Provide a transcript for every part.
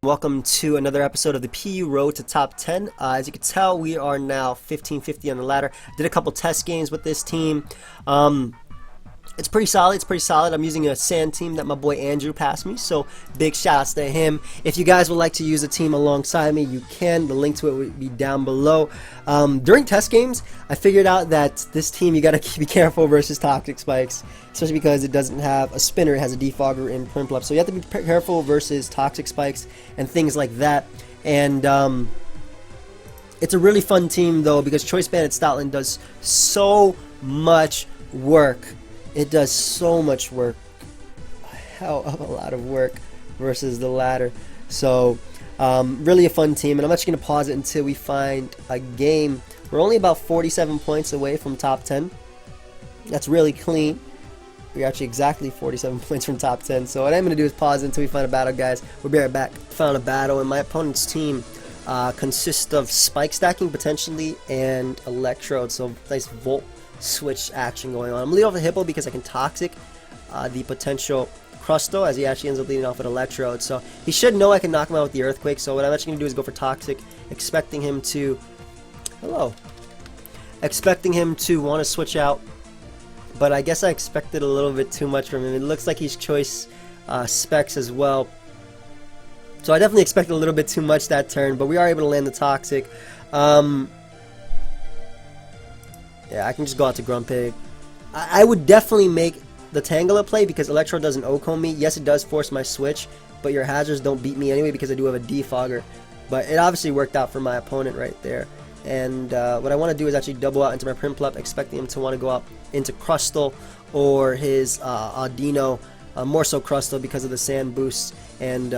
Welcome to another episode of the PU Road to Top 10. As you can tell, we are now 1550 on the ladder. Did a couple test games with this team. It's pretty solid. I'm using a sand team that my boy Andrew passed me, so big shoutouts to him. If you guys would like to use a team alongside me, you can. The link to it will be down below. During test games, I figured out that this team, you gotta be careful versus Toxic Spikes, especially because it doesn't have a spinner. It has a defogger in Primplup, so you have to be careful versus Toxic Spikes and things like that. And it's a really fun team though, because Choice Bandit Stoutland does so much work. It does so much work, a hell of a lot of work versus the ladder. So really a fun team, and I'm actually going to pause it until we find a game. We're only about 47 points away from top 10. That's really clean. We're actually exactly 47 points from top 10. So what I'm going to do is pause it until we find a battle, guys. We'll be right back. Found a battle, and my opponent's team consists of spike stacking potentially and electrode. So nice volt switch action going on. I'm leading off the Hippo because I can toxic the potential Crusto, as he actually ends up leading off with Electrode. So he should know I can knock him out with the Earthquake. So what I'm actually going to do is go for Toxic, expecting him to want to switch out. But I guess I expected a little bit too much from him. It looks like he's Choice Specs as well. So I definitely expected a little bit too much that turn, but we are able to land the Toxic. Yeah, I can just go out to Grumpig. I would definitely make the Tangela play because Electro doesn't O-Comb me. Yes, it does force my switch, but your hazards don't beat me anyway because I do have a defogger. But it obviously worked out for my opponent right there. And what I want to do is actually double out into my Primplup, expecting him to want to go out into Crustle or his Audino, more so Crustle because of the sand boosts. And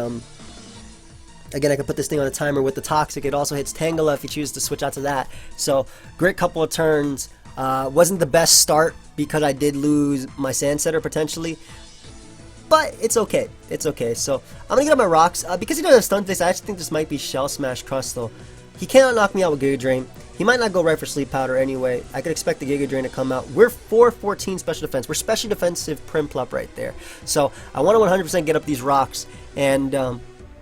again, I can put this thing on a timer with the Toxic. It also hits Tangela if you choose to switch out to that. So great couple of turns. Wasn't the best start because I did lose my Sand Setter potentially, but it's okay. It's okay. So I'm gonna get up my rocks because he doesn't have Stun Face. I actually think this might be Shell Smash Crustle. He cannot knock me out with Giga Drain. He might not go right for Sleep Powder anyway. I could expect the Giga Drain to come out. We're 414 special defense. We're special defensive Primplup right there. So I want to 100% get up these rocks and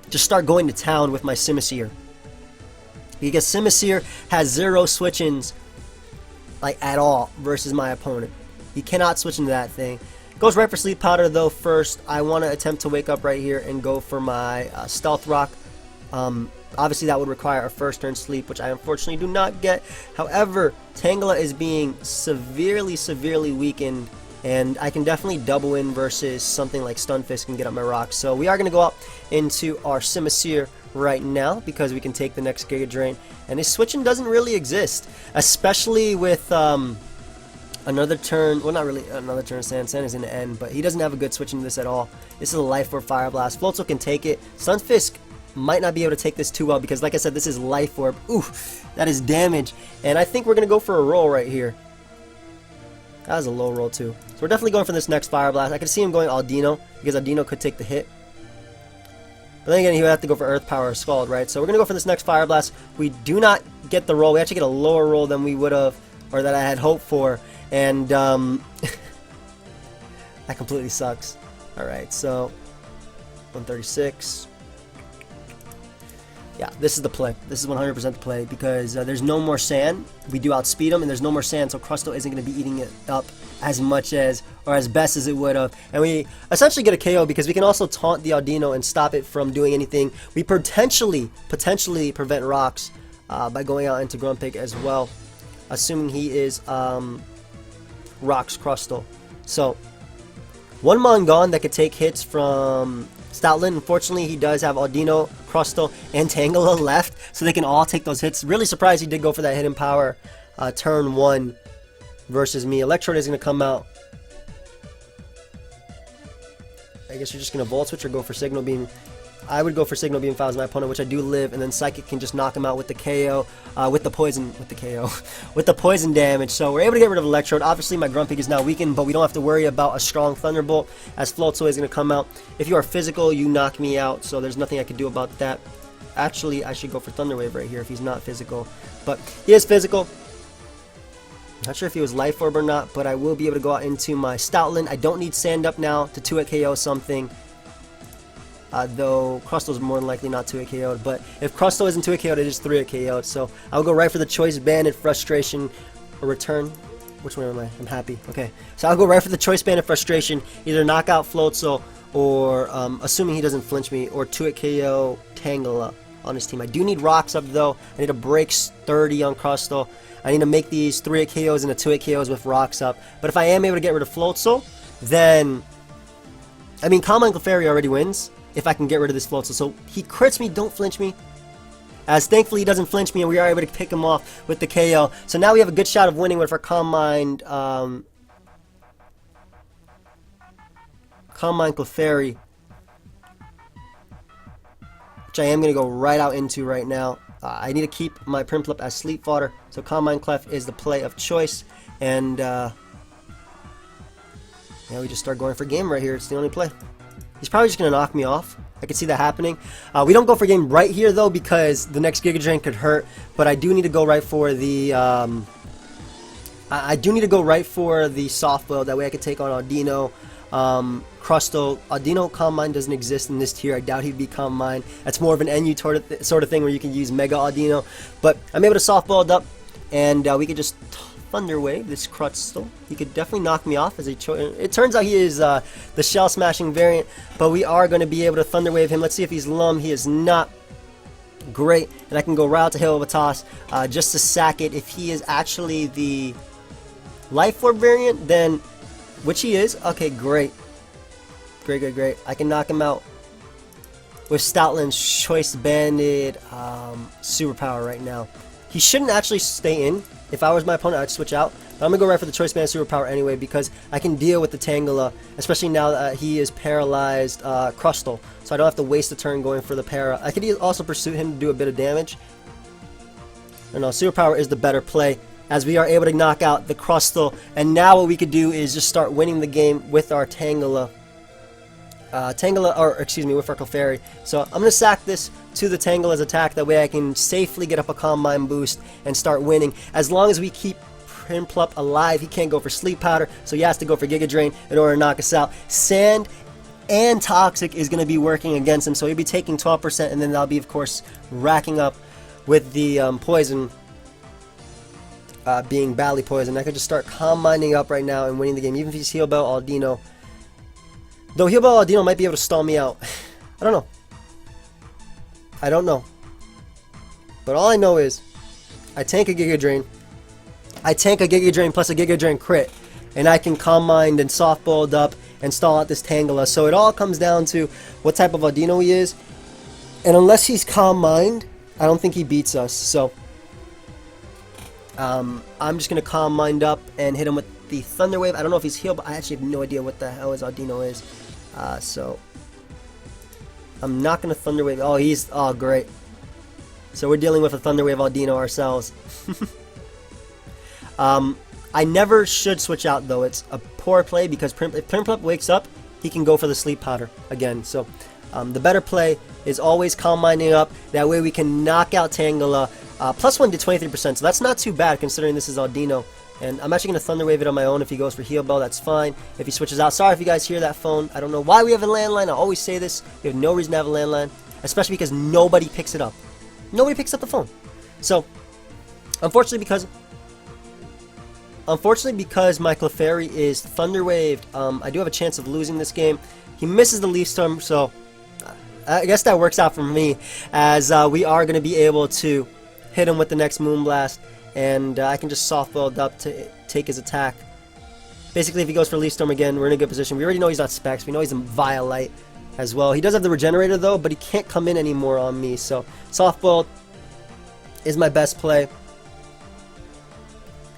just start going to town with my Simisear. Because Simisear has zero switch-ins like at all versus my opponent. He cannot switch into that thing. Goes right for Sleep Powder though first. I want to attempt to wake up right here and go for my Stealth Rock. Obviously that would require a first turn sleep, which I unfortunately do not get. However, Tangela is being severely weakened, and I can definitely double in versus something like Stunfisk and get up my rocks. So we are going to go up into our Simisear right now because we can take the next Giga Drain. And his switching doesn't really exist, especially with another turn. Well, not really another turn. Sand is in the end, but he doesn't have a good switch into this at all. This is a Life Orb Fire Blast. Floatzel can take it. Stunfisk might not be able to take this too well because, like I said, this is Life Orb. Ooh, that is damage. And I think we're going to go for a roll right here. That was a low roll too. So we're definitely going for this next Fire Blast. I could see him going Audino because Audino could take the hit. But then again, he would have to go for Earth Power or Scald, right? So we're going to go for this next Fire Blast. We do not get the roll. We actually get a lower roll than we would have, or that I had hoped for. And that completely sucks. Alright, so 136. Yeah, this is the play. This is 100% the play because there's no more sand. We do outspeed him, and there's no more sand, so Crustle isn't going to be eating it up as much as, or as best as it would have. And we essentially get a KO because we can also taunt the Audino and stop it from doing anything. We potentially prevent rocks by going out into Grumpig as well, assuming he is Rocks Crustle. So one Mongon that could take hits from Stoutland. Unfortunately, he does have Audino, Crustle, and Tangela left, so they can all take those hits. Really surprised he did go for that Hidden Power turn 1 versus me. Electrode is going to come out. I guess you're just going to Volt Switch or go for Signal Beam. I would go for Signal Beam if I was my opponent, which I do live, and then Psychic can just knock him out with the KO, with the poison damage. So we're able to get rid of Electrode. Obviously, my Grumpig is now weakened, but we don't have to worry about a strong Thunderbolt, as Floatzel is going to come out. If you are physical, you knock me out, so there's nothing I can do about that. Actually, I should go for Thunder Wave right here if he's not physical, but he is physical. Not sure if he was Life Orb or not, but I will be able to go out into my Stoutland. I don't need Sand Up now to 2-hit KO something. though Crustal's more than likely not 2-hit KO'd. But if Crustal isn't 2-hit KO'd, it is 3-hit KO'd. So I'll go right for the Choice Band and Frustration, or Return. Which one am I? I'm happy. Okay, so I'll go right for the Choice Band and Frustration, either knock out Floatzel, or assuming he doesn't flinch me, or 2-hit KO Tangela on his team. I do need rocks up though. I need to break 30 on Crustal. I need to make these 3-hit KOs into 2-hit KOs with rocks up. But if I am able to get rid of Floatzel, then I mean Calm Mind Clefairy already wins if I can get rid of this Floatzel. So he crits me, don't flinch me. As thankfully he doesn't flinch me, and we are able to pick him off with the KO. So now we have a good shot of winning with our Calm Mind Clefairy, which I am going to go right out into right now. I need to keep my Prinplup as sleep fodder, so Calm Mind Clef is the play of choice, and yeah, we just start going for game right here. It's the only play. He's probably just going to knock me off. I can see that happening. We don't go for game right here though, because the next Giga Drain could hurt, but I do need to go right for the I do need to go right for the soft boil. That way I can take on Audino. Crustal. Audino Calm Mind doesn't exist in this tier. I doubt he'd be Calm Mind. That's more of an NU sort of thing where you can use Mega Audino. But I'm able to soft boiled up, and we could just Thunder Wave this Crustal. He could definitely knock me off as a choice. It turns out he is the Shell Smashing variant, but we are going to be able to Thunder Wave him. Let's see if he's Lum. He is not. Great, and I can go right out to Hail of a Toss just to sack it. If he is actually the Life Orb variant, then, which he is, okay, great. Great. I can knock him out with Stoutland's Choice Banded Superpower right now. He shouldn't actually stay in. If I was my opponent, I'd switch out. But I'm going to go right for the Choice Banded Superpower anyway, because I can deal with the Tangela, especially now that he is paralyzed Crustal. So I don't have to waste a turn going for the para. I could also pursue him to do a bit of damage. No, Superpower is the better play, as we are able to knock out the Crustal. And now what we could do is just start winning the game with our Tangela. With our Clefairy. So I'm going to sack this to the Tangela's attack. That way I can safely get up a Calm Mind boost and start winning. As long as we keep Prinplup alive, he can't go for Sleep Powder, so he has to go for Giga Drain in order to knock us out. Sand and Toxic is going to be working against him, so he'll be taking 12%, and then that'll be, of course, racking up with the Poison being Badly Poison. I could just start Calm Minding up right now and winning the game, even if he's Heal Bell Audino. Though Heal Bell Audino might be able to stall me out. I don't know. But all I know is I tank a Giga Drain. I tank a Giga Drain plus a Giga Drain crit, and I can Calm Mind and soft boiled up and stall out this Tangela. So it all comes down to what type of Audino he is. And unless he's Calm Mind, I don't think he beats us. So I'm just going to Calm Mind up and hit him with the Thunder Wave. I don't know if he's healed, but I actually have no idea what the hell his Audino is. So I'm not going to Thunder Wave. Oh, great. So we're dealing with a Thunder Wave Audino ourselves. I never should switch out though. It's a poor play because if Prinplup wakes up, he can go for the Sleep Powder again. So the better play is always Calm Minding up. That way we can knock out Tangela. +1 to 23%, so that's not too bad considering this is Audino. And I'm actually going to Thunder Wave it on my own. If he goes for Heal Bell, that's fine. If he switches out, sorry if you guys hear that phone. I don't know why we have a landline. I always say this. We have no reason to have a landline, especially because nobody picks it up. Nobody picks up the phone. So, unfortunately because my Clefairy is Thunder Waved, I do have a chance of losing this game. He misses the Leaf Storm, so I guess that works out for me, as we are going to be able to hit him with the next Moonblast, and I can just soft build up to take his attack. Basically, if he goes for Leaf Storm again, we're in a good position. We already know he's not Specs. We know he's a Violite as well. He does have the Regenerator though, but he can't come in anymore on me, so soft build is my best play.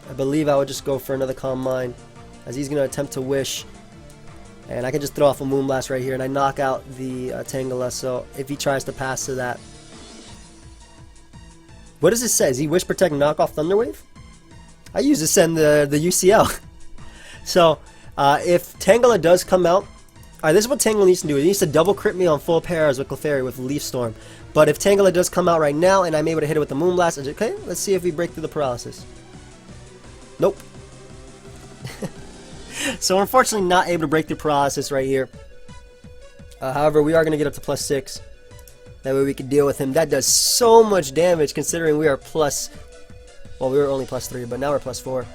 I believe I would just go for another Calm Mind, as he's going to attempt to Wish. And I can just throw off a Moonblast right here, and I knock out the Tangela, so if he tries to pass to that. What does it say? Is he Wish, Protect, knock off Thunder Wave? I use to send the UCL. So, if Tangela does come out, alright, this is what Tangela needs to do. It needs to double crit me on full pairs with Clefairy with Leaf Storm. But if Tangela does come out right now, and I'm able to hit it with the Moonblast, okay, let's see if we break through the paralysis. Nope. So unfortunately not able to break through paralysis right here. However, we are going to get up to +6. That way we can deal with him. That does so much damage considering we are plus... Well, we were only +3, but now we're +4.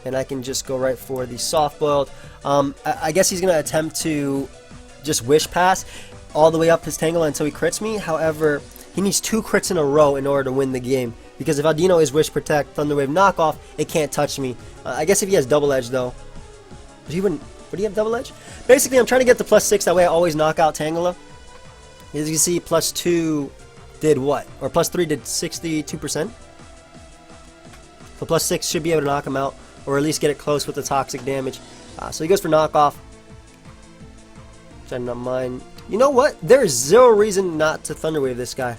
And I can just go right for the soft-boiled. I guess he's going to attempt to just Wish Pass all the way up his Tangela until he crits me. However, he needs 2 crits in a row in order to win the game. Because if Aldino is Wish Protect, Thunder Wave knockoff, it can't touch me. I guess if he has Double Edge, though. Would he have Double Edge? Basically, I'm trying to get to +6. That way I always knock out Tangela. As you can see, +2 did what? Or +3 did 62%. So +6 should be able to knock him out. Or at least get it close with the toxic damage. So he goes for knockoff. Which I don't mind. You know what? There is 0 reason not to Thunder Wave this guy.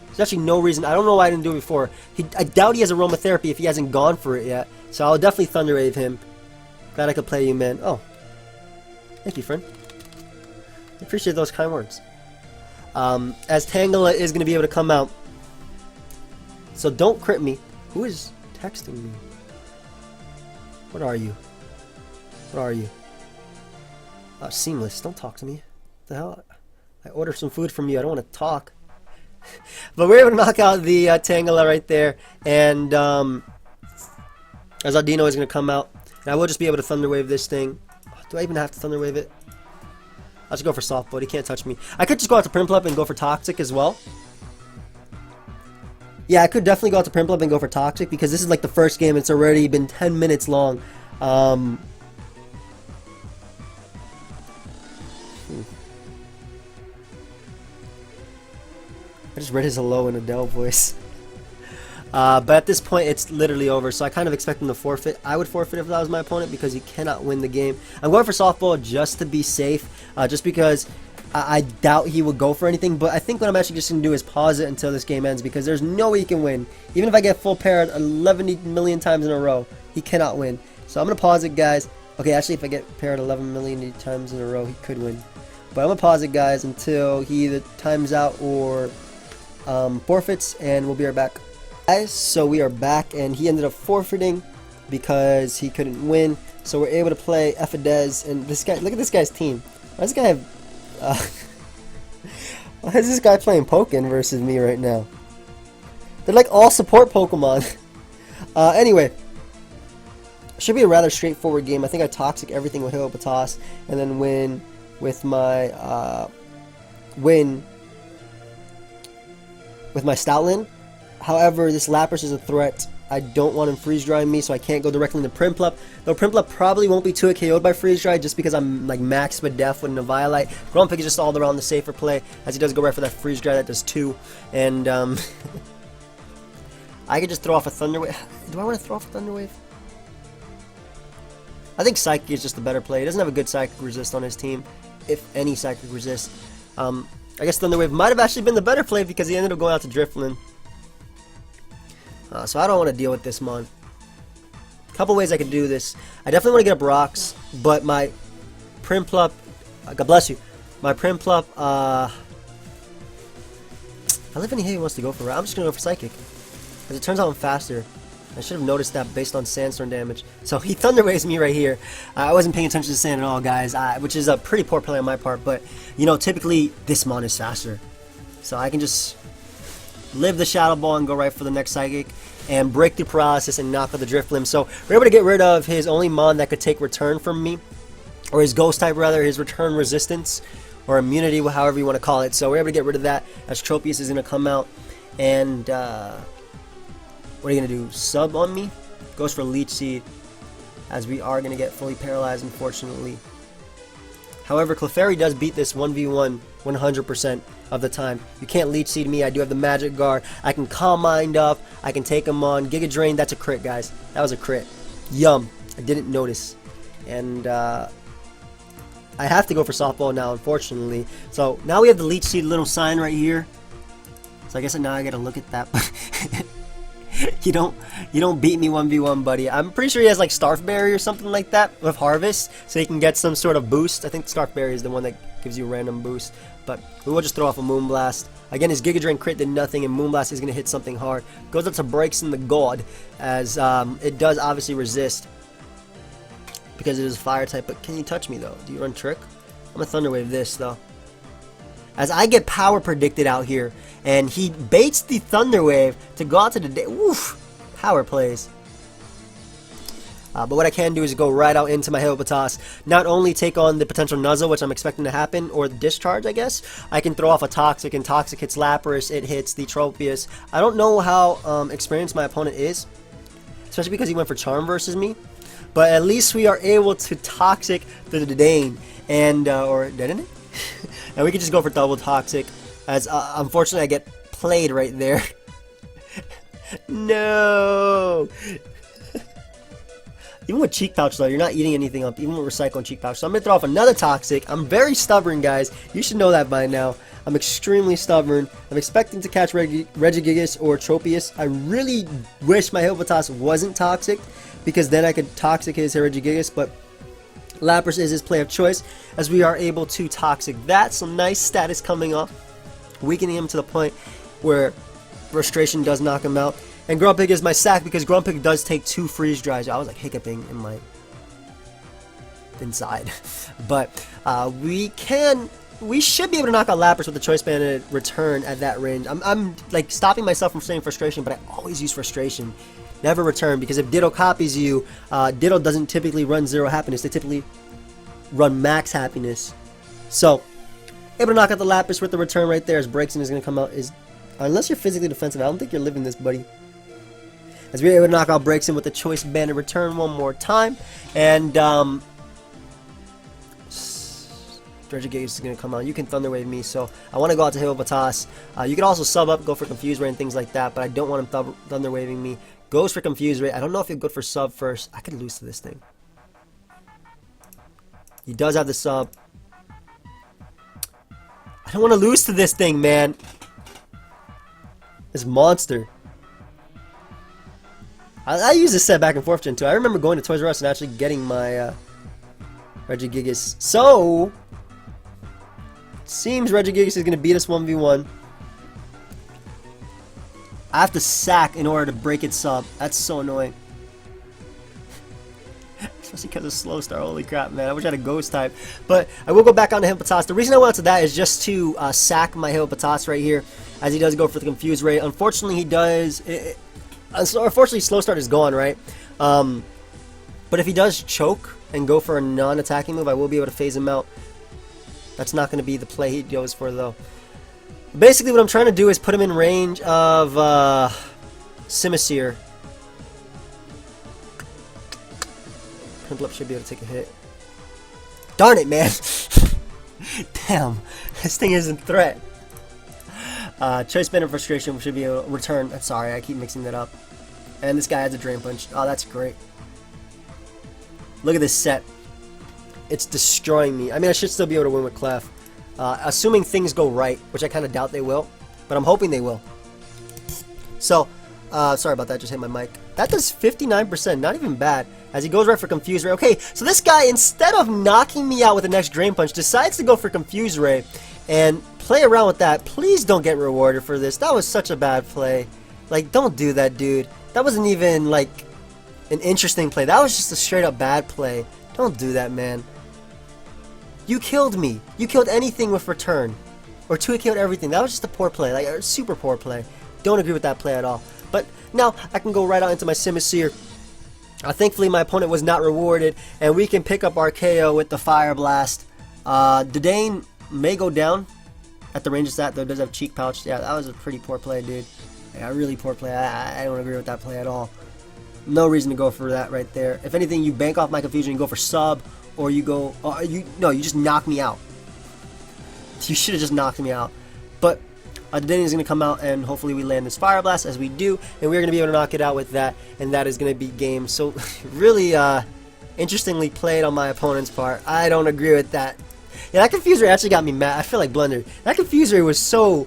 There's actually no reason. I don't know why I didn't do it before. I doubt he has Aromatherapy if he hasn't gone for it yet. So I'll definitely Thunder Wave him. Glad I could play you, man. Oh. Thank you, friend. I appreciate those kind words. As Tangela is going to be able to come out. So don't crit me. Who is texting me? What are you? What are you? Seamless. Don't talk to me. What the hell? I ordered some food from you. I don't want to talk. But we're able to knock out the Tangela right there. And as Aldino is going to come out. And I will just be able to Thunder Wave this thing. Do I even have to Thunder Wave it? I'll just go for Soft Bolt. He can't touch me. I could just go out to Prinplup and go for Toxic as well. Yeah, I could definitely go out to Prinplup and go for Toxic because this is like the first game. It's already been 10 minutes long. I just read his hello in Adele voice. But at this point, it's literally over, so I kind of expect him to forfeit. I would forfeit if that was my opponent because he cannot win the game. I'm going for Softball just to be safe, just because I doubt he would go for anything. But I think what I'm actually just going to do is pause it until this game ends because there's no way he can win. Even if I get full paired 11 million times in a row, he cannot win. So I'm going to pause it, guys. Okay, actually, if I get paired 11 million times in a row, he could win. But I'm going to pause it, guys, until he either times out or forfeits, and we'll be right back. Guys, so we are back, and he ended up forfeiting because he couldn't win. So we're able to play Effadez, and this guy. Look at this guy's team. Why does this guy have? Why is this guy playing Pokken versus me right now? They're like all support Pokemon. Anyway, should be a rather straightforward game. I think I Toxic everything with Hippopotas, and then win with my Stoutland. However, this Lapras is a threat. I don't want him freeze drying me, so I can't go directly into Prinplup. Though Prinplup probably won't be 2-hit KO'd by freeze dry just because I'm like max with Def with Navillite. Grumpig is just all around the safer play as he does go right for that freeze dry that does 2. And I could just throw off a Thunder Wave. Do I want to throw off a Thunder Wave? I think Psychic is just the better play. He doesn't have a good Psychic resist on his team, if any Psychic resist. I guess Thunder Wave might have actually been the better play because he ended up going out to Drifloon. So I don't want to deal with this mon. A couple ways I could do this. I definitely want to get up Rocks, but my Prinplup, God bless you, my Prinplup, I live in here he wants to go for I'm just going to go for Psychic. As it turns out I'm faster. I should have noticed that based on Sandstorm damage. So he Thunder Waves me right here. I wasn't paying attention to Sand at all, guys, which is a pretty poor play on my part, but, you know, typically this mon is faster. So I can just live the Shadow Ball and go right for the next Psychic and break through Paralysis and knock out the Drifloon. So we're able to get rid of his only mon that could take return from me, or his Ghost type rather, his return resistance or immunity, however you want to call it. So we're able to get rid of that as Tropius is going to come out and what are you going to do? Sub on me? Goes for Leech Seed as we are going to get fully paralyzed, unfortunately. However, Clefairy does beat this 1v1 100% of the time. You can't Leech Seed me. I do have the Magic Guard. I can Calm Mind up. I can take him on. Giga Drain, that's a crit, guys. That was a crit. Yum. I didn't notice. And I have to go for Softball now, unfortunately. So now we have the Leech Seed little sign right here. So I guess now I gotta look at that. You don't beat me 1v1, buddy. I'm pretty sure he has like Starfberry or something like that with Harvest, so he can get some sort of boost. I think Starfberry is the one that gives you a random boost, but we will just throw off a Moonblast. Again, his Giga Drain crit did nothing, and Moonblast is going to hit something hard. Goes up to Breaks in the God, as it does obviously resist because it is fire type. But can you touch me though? Do you run trick? I'm gonna Thunder Wave this though. As I get power predicted out here, and he baits the Thunder Wave to go out to the day. Woof! Power plays. But what I can do is go right out into my Hippopotas. Not only take on the potential Nuzzle, which I'm expecting to happen, or the Discharge, I guess. I can throw off a Toxic, and Toxic hits Lapras, it hits the Tropius. I don't know how experienced my opponent is, especially because he went for Charm versus me. But at least we are able to Toxic the Dane, and, or didn't it? And we can just go for double Toxic, as unfortunately I get played right there. No! Even with Cheek Pouch though, you're not eating anything up, even with Recycle and Cheek Pouch. So I'm going to throw off another Toxic. I'm very stubborn, guys. You should know that by now. I'm extremely stubborn. I'm expecting to catch Regigigas or Tropius. I really wish my Hippopotas wasn't Toxic, because then I could Toxic his Regigigas, but Lapras is his play of choice, as we are able to Toxic that. Some nice status coming up, weakening him to the point where Frustration does knock him out. And Grumpig is my sack, because Grumpig does take 2 freeze dries. I was like hiccuping in my inside. But we should be able to knock out Lapras with the Choice Banded return at that range. I'm like stopping myself from saying Frustration, but I always use Frustration. Never return, because if Ditto copies you, Ditto doesn't typically run 0 happiness. They typically run max happiness. So, able to knock out the Lapras with the return right there, as Braixen is going to come out. Unless you're physically defensive, I don't think you're living this, buddy. As we're able to knock out Braixen with the Choice Banded return one more time. And, Regigigas is going to come out. You can Thunder Wave me, so I want to go out to Hippopotas. You can also sub up, go for Confuse Ray and things like that, but I don't want him Thunder Waving me. Goes for Confuse Ray. I don't know if he'll go for sub first. I could lose to this thing. He does have the sub. I don't want to lose to this thing, man. This monster. I use this set back and forth gen too. I remember going to Toys R Us and actually getting my Regigigas. So, it seems Regigigas is going to beat us 1v1. I have to sack in order to break its sub. That's so annoying. Especially because of Slow Star. Holy crap, man. I wish I had a Ghost type. But I will go back on the Hippopotas. The reason I went to that is just to sack my Hippopotas right here, as he does go for the Confuse Ray. Unfortunately, he does... Unfortunately, Slow Start is gone, right? But if he does choke and go for a non-attacking move, I will be able to phase him out. That's not going to be the play he goes for, though. Basically, what I'm trying to do is put him in range of Simisear. Pimplop should be able to take a hit. Darn it, man! Damn, this thing isn't threat. Choice Band and Frustration should be able to return. Sorry, I keep mixing that up. And this guy has a Drain Punch. Oh, that's great. Look at this set. It's destroying me. I mean, I should still be able to win with Clef. Assuming things go right, which I kind of doubt they will. But I'm hoping they will. So, sorry about that. Just hit my mic. That does 59%. Not even bad. As he goes right for Confuse Ray. Okay, so this guy, instead of knocking me out with the next Drain Punch, decides to go for Confuse Ray. And play around with that. Please don't get rewarded for this. That was such a bad play. Like, don't do that, dude. That wasn't even, like, an interesting play. That was just a straight-up bad play. Don't do that, man. You killed me. You killed anything with return. Or Tua killed everything. That was just a poor play. Like, a super poor play. Don't agree with that play at all. But now, I can go right out into my Simisear. Thankfully, my opponent was not rewarded. And we can pick up our KO with the Fire Blast. Dane may go down at the range of that, though. It does have Cheek Pouch. Yeah, that was a pretty poor play, dude. Yeah, really poor play. I don't agree with that play at all. No reason to go for that right there. If anything, you bank off my confusion and go for sub, or you go... No, you just knock me out. You should have just knocked me out. But Dane is going to come out, and hopefully we land this Fire Blast, as we do, and we're going to be able to knock it out with that, and that is going to be game. So, really interestingly played on my opponent's part. I don't agree with that. Yeah, that Confuser actually got me mad. I feel like blundered. That Confuser was so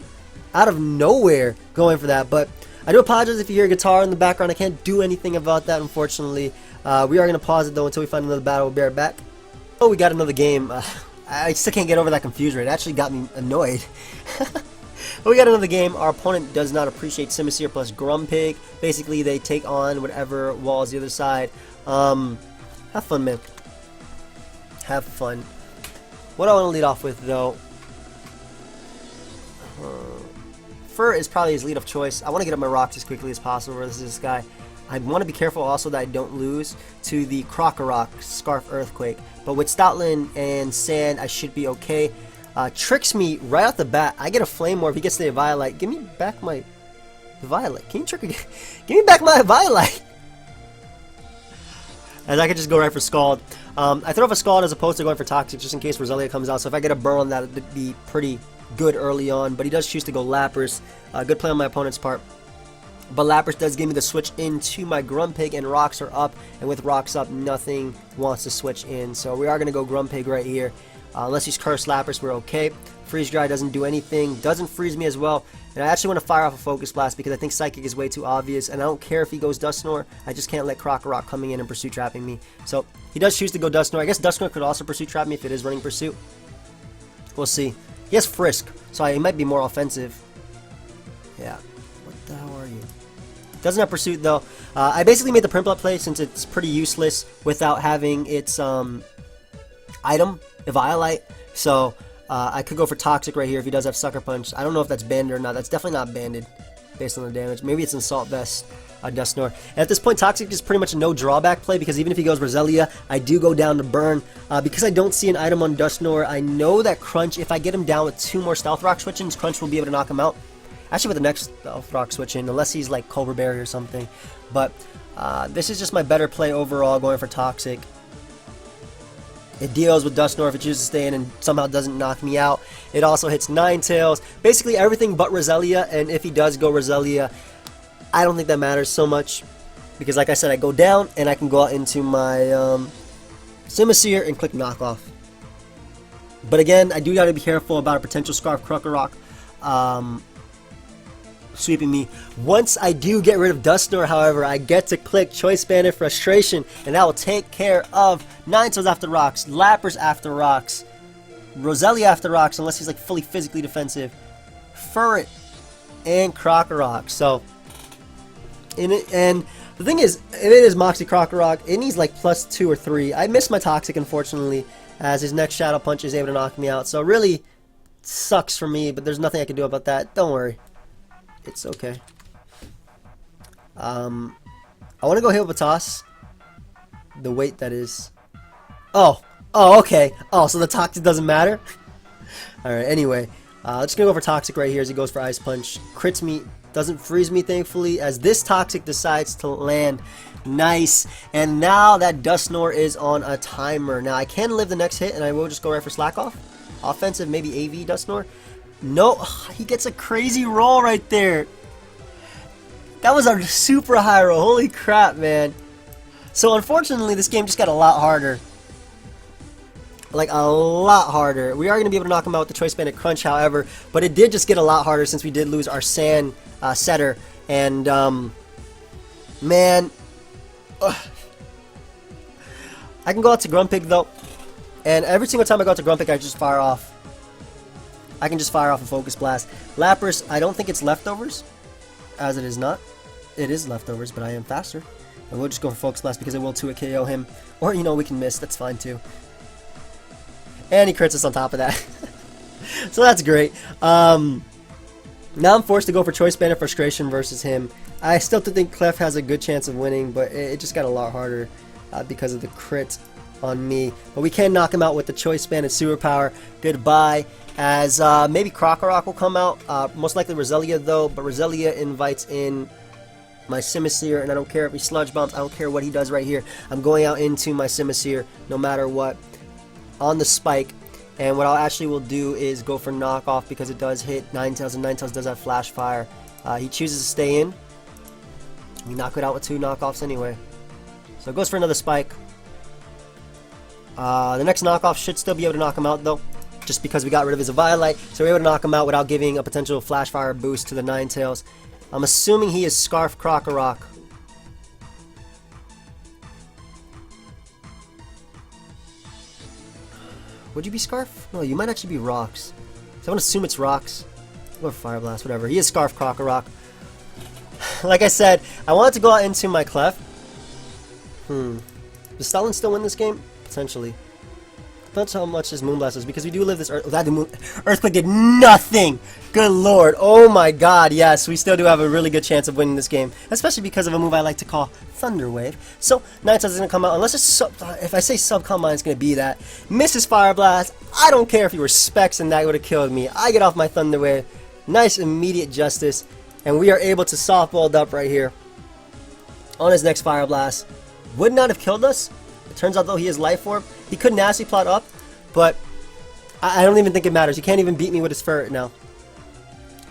out of nowhere going for that. But I do apologize if you hear a guitar in the background. I can't do anything about that, unfortunately. We are going to pause it, though, until we find another battle. We'll be right back. Oh, we got another game. I still can't get over that Confuser. It actually got me annoyed. But we got another game. Our opponent does not appreciate Simisear plus Grumpig. Basically, they take on whatever walls the other side. Have fun, man. Have fun. What do I want to lead off with, though? Fur is probably his lead of choice. I want to get up my rocks as quickly as possible versus this guy. I want to be careful also that I don't lose to the Krokorok Scarf Earthquake. But with Stoutland and Sand, I should be okay. Tricks me right off the bat. I get a Flame Orb. He gets the Violet. Give me back my Violet. Can you trick again? Give me back my Violet. As I could just go right for Scald. I throw off a Scald as opposed to going for Toxic just in case Roselia comes out. So if I get a burn on that, it would be pretty good early on. But he does choose to go Lapras. Good play on my opponent's part. But Lapras does give me the switch into my Grumpig, and rocks are up. And with rocks up, nothing wants to switch in. So we are going to go Grumpig right here. Unless he's Cursed Lapras, we're okay. Freeze Dry doesn't do anything. Doesn't freeze me as well. And I actually want to fire off a Focus Blast because I think Psychic is way too obvious. And I don't care if he goes Dusknoir. I just can't let Krokorok coming in and Pursuit Trapping me. So he does choose to go Dusknoir. I guess Dusknoir could also Pursuit Trap me if it is running Pursuit. We'll see. He has Frisk, so he might be more offensive. Yeah. What the hell are you? Doesn't have Pursuit though. I basically made the Prinplup play since it's pretty useless without having its item, Eviolite. So I could go for Toxic right here if he does have Sucker Punch. I don't know if that's banded or not. That's definitely not banded based on the damage. Maybe it's an Assault Vest, Dusknoir. And at this point, Toxic is pretty much a no drawback play because even if he goes Roselia, I do go down to burn. Because I don't see an item on Dusknoir, I know that Crunch, if I get him down with 2 more Stealth Rock switch-ins, Crunch will be able to knock him out. Actually, with the next Stealth Rock switch-in, unless he's like Cobra Berry or something. But this is just my better play overall, going for Toxic. It deals with Dusknoir if it chooses to stay in and somehow doesn't knock me out. It also hits Ninetales. Basically everything but Roselia, and if he does go Roselia, I don't think that matters so much. Because like I said, I go down and I can go out into my Simisear and click Knockoff. But again, I do got to be careful about a potential Scarf Krokorok sweeping me. Once I do get rid of Dusknoir, however, I get to click Choice Banded Frustration, and that will take care of Ninetales after rocks, Lapras after rocks, Roselia after rocks, unless he's like fully physically defensive, Furret, and Krokorok. So, and the thing is, if it is Moxie Krokorok, it needs like +2 or 3. I missed my Toxic, unfortunately, as his next Shadow Punch is able to knock me out. So it really sucks for me, but there's nothing I can do about that. Don't worry. It's okay. I want to go Hippopotas. The weight, that is. Oh, okay. Oh, so the Toxic doesn't matter? Alright, anyway. Let's go for Toxic right here as he goes for Ice Punch. Crits me. Doesn't freeze me, thankfully, as this Toxic decides to land. Nice. And now that Dusknoir is on a timer. Now, I can live the next hit, and I will just go right for Slack Off. Offensive, maybe AV Dusknoir. No, he gets a crazy roll right there. That was a super high roll. Holy crap, man. So unfortunately, this game just got a lot harder. Like, a lot harder. We are going to be able to knock him out with the Choice Banded Crunch, however. But it did just get a lot harder since we did lose our Sand setter. And, man. I can go out to Grumpig, though. And every single time I go out to Grumpig, I just fire off. I can just fire off a Focus Blast. Lapras, I don't think it's leftovers, as it is not. It is leftovers, but I am faster. And we'll just go for Focus Blast because it will 2-hit KO him. Or, you know, we can miss. That's fine, too. And he crits us on top of that. So that's great. Now I'm forced to go for Choice Banded Frustration versus him. I still think Clef has a good chance of winning, but it just got a lot harder because of the crit on me. But we can knock him out with the Choice Banded Superpower. Goodbye. As maybe Krokorok will come out. Most likely Roselia though. But Roselia invites in my Simisear. And I don't care if he Sludge Bombs. I don't care what he does right here. I'm going out into my Simisear no matter what. On the Spike. And what I actually will do is go for Knockoff because it does hit Ninetales. And Ninetales does have Flash Fire. He chooses to stay in. We knock it out with 2 knockoffs anyway. So it goes for another Spike. The next knockoff should still be able to knock him out though. Just because we got rid of his Violet, so we're able to knock him out without giving a potential Flash Fire boost to the Ninetales. I'm assuming he is Scarf Krokorok. Would you be Scarf? No, you might actually be Rocks. So I'm going to assume it's Rocks. Or Fire Blast, whatever. He is Scarf Krokorok. Like I said, I wanted to go out into my Clef. Does Stalin still win this game? Potentially. Depends how much this Moonblast is, because we do live this Earthquake did nothing! Good lord. Oh my god, yes, we still do have a really good chance of winning this game. Especially because of a move I like to call Thunder Wave. So, 9 times is going to come out, unless it's if I say Subcombine, it's going to be that. Misses Fire Blast. I don't care if you were Specs and that would have killed me. I get off my Thunder Wave. Nice immediate justice. And we are able to softballed up right here on his next Fire Blast. Would not have killed us. It turns out though he has Life Orb. He could Nasty Plot up, but I don't even think it matters. He can't even beat me with his Ferret now.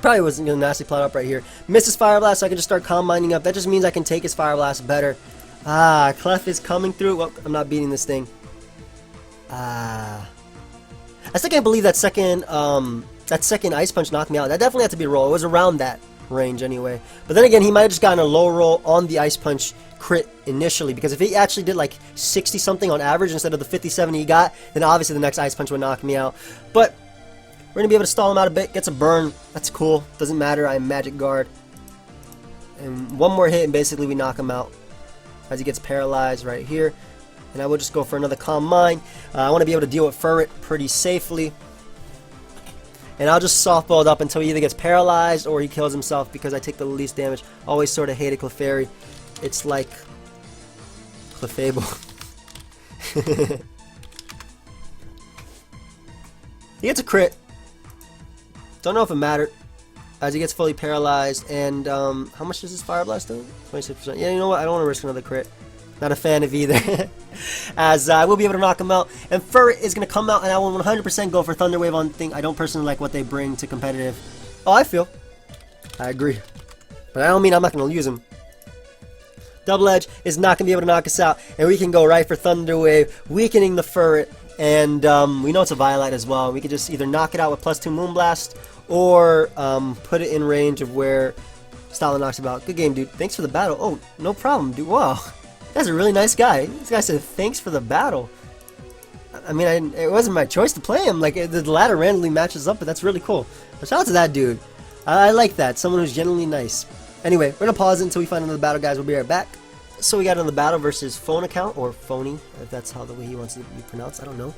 Probably wasn't going to Nasty Plot up right here. Misses Fire Blast, so I can just start combining up. That just means I can take his Fire Blast better. Ah, Clef is coming through. Well, I'm not beating this thing. I still can't believe that second Ice Punch knocked me out. That definitely had to be a roll. It was around that range anyway. But then again, he might have just gotten a low roll on the Ice Punch crit initially, because if he actually did like 60 something on average instead of the 50-70 he got, then obviously the next Ice Punch would knock me out. But we're gonna be able to stall him out a bit. Gets a burn. That's cool. Doesn't matter. I'm Magic Guard. And one more hit and basically we knock him out as he gets paralyzed right here. And I will just go for another Calm Mind. I want to be able to deal with Ferret pretty safely. And I'll just softball it up until he either gets paralyzed or he kills himself, because I take the least damage. Always sort of hated Clefairy. It's like Clefable. He gets a crit. Don't know if it mattered, as he gets fully paralyzed. And how much does this Fire Blast do? 26%. Yeah, you know what? I don't want to risk another crit. Not a fan of either. As I will be able to knock him out. And Ferret is going to come out, and I will 100% go for Thunder Wave on thing. I don't personally like what they bring to competitive. Oh, I agree. But I don't mean I'm not going to use him. Double Edge is not going to be able to knock us out. And we can go right for Thunder Wave, weakening the Ferret. And we know it's a Violet as well. We can just either knock it out with +2 Moonblast, or put it in range of where Stalin knocks him out. Good game, dude. Thanks for the battle. Oh, no problem, dude. Wow. That's a really nice guy. This guy said, thanks for the battle. I mean, it wasn't my choice to play him. Like, the ladder randomly matches up, but that's really cool. But shout out to that dude. I like that. Someone who's genuinely nice. Anyway, we're going to pause it until we find another battle, guys. We'll be right back. So we got another battle versus Phone Account, or Phony, if that's how the way he wants it to be pronounced. I don't know.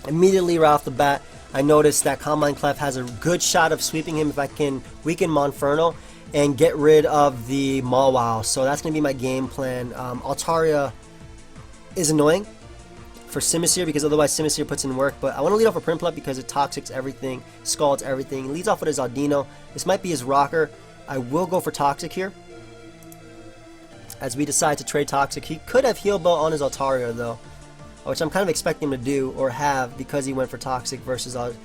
Immediately right off the bat, I noticed that Combine Clef has a good shot of sweeping him if I can weaken Monferno and get rid of the Mawile. So that's going to be my game plan. Altaria is annoying for Simisear, because otherwise Simisear puts in work. But I want to lead off a Prinplup because it Toxics everything, Scalds everything. He leads off with his Audino. This might be his Rocker. I will go for Toxic here, as we decide to trade Toxic. He could have Heal Bell on his Altaria though, which I'm kind of expecting him to do, or have, because he went for Toxic versus a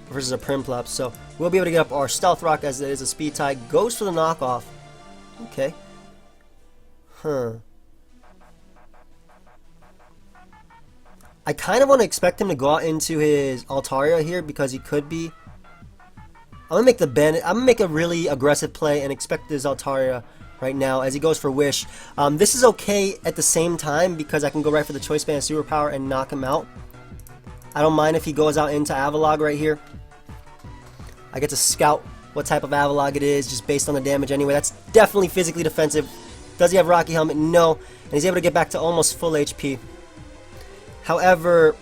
Prinplup. So we'll be able to get up our Stealth Rock, as it is a Speed Tie. Goes for the knockoff. Okay. I kind of want to expect him to go out into his Altaria here, because he could be. I'm gonna make a really aggressive play and expect his Altaria right now as he goes for Wish. This is okay at the same time, because I can go right for the Choice Band Superpower and knock him out. I don't mind if he goes out into Avalog right here. I get to scout what type of Avalog it is, just based on the damage anyway. That's definitely physically defensive. Does he have Rocky Helmet? No. And he's able to get back to almost full HP. However,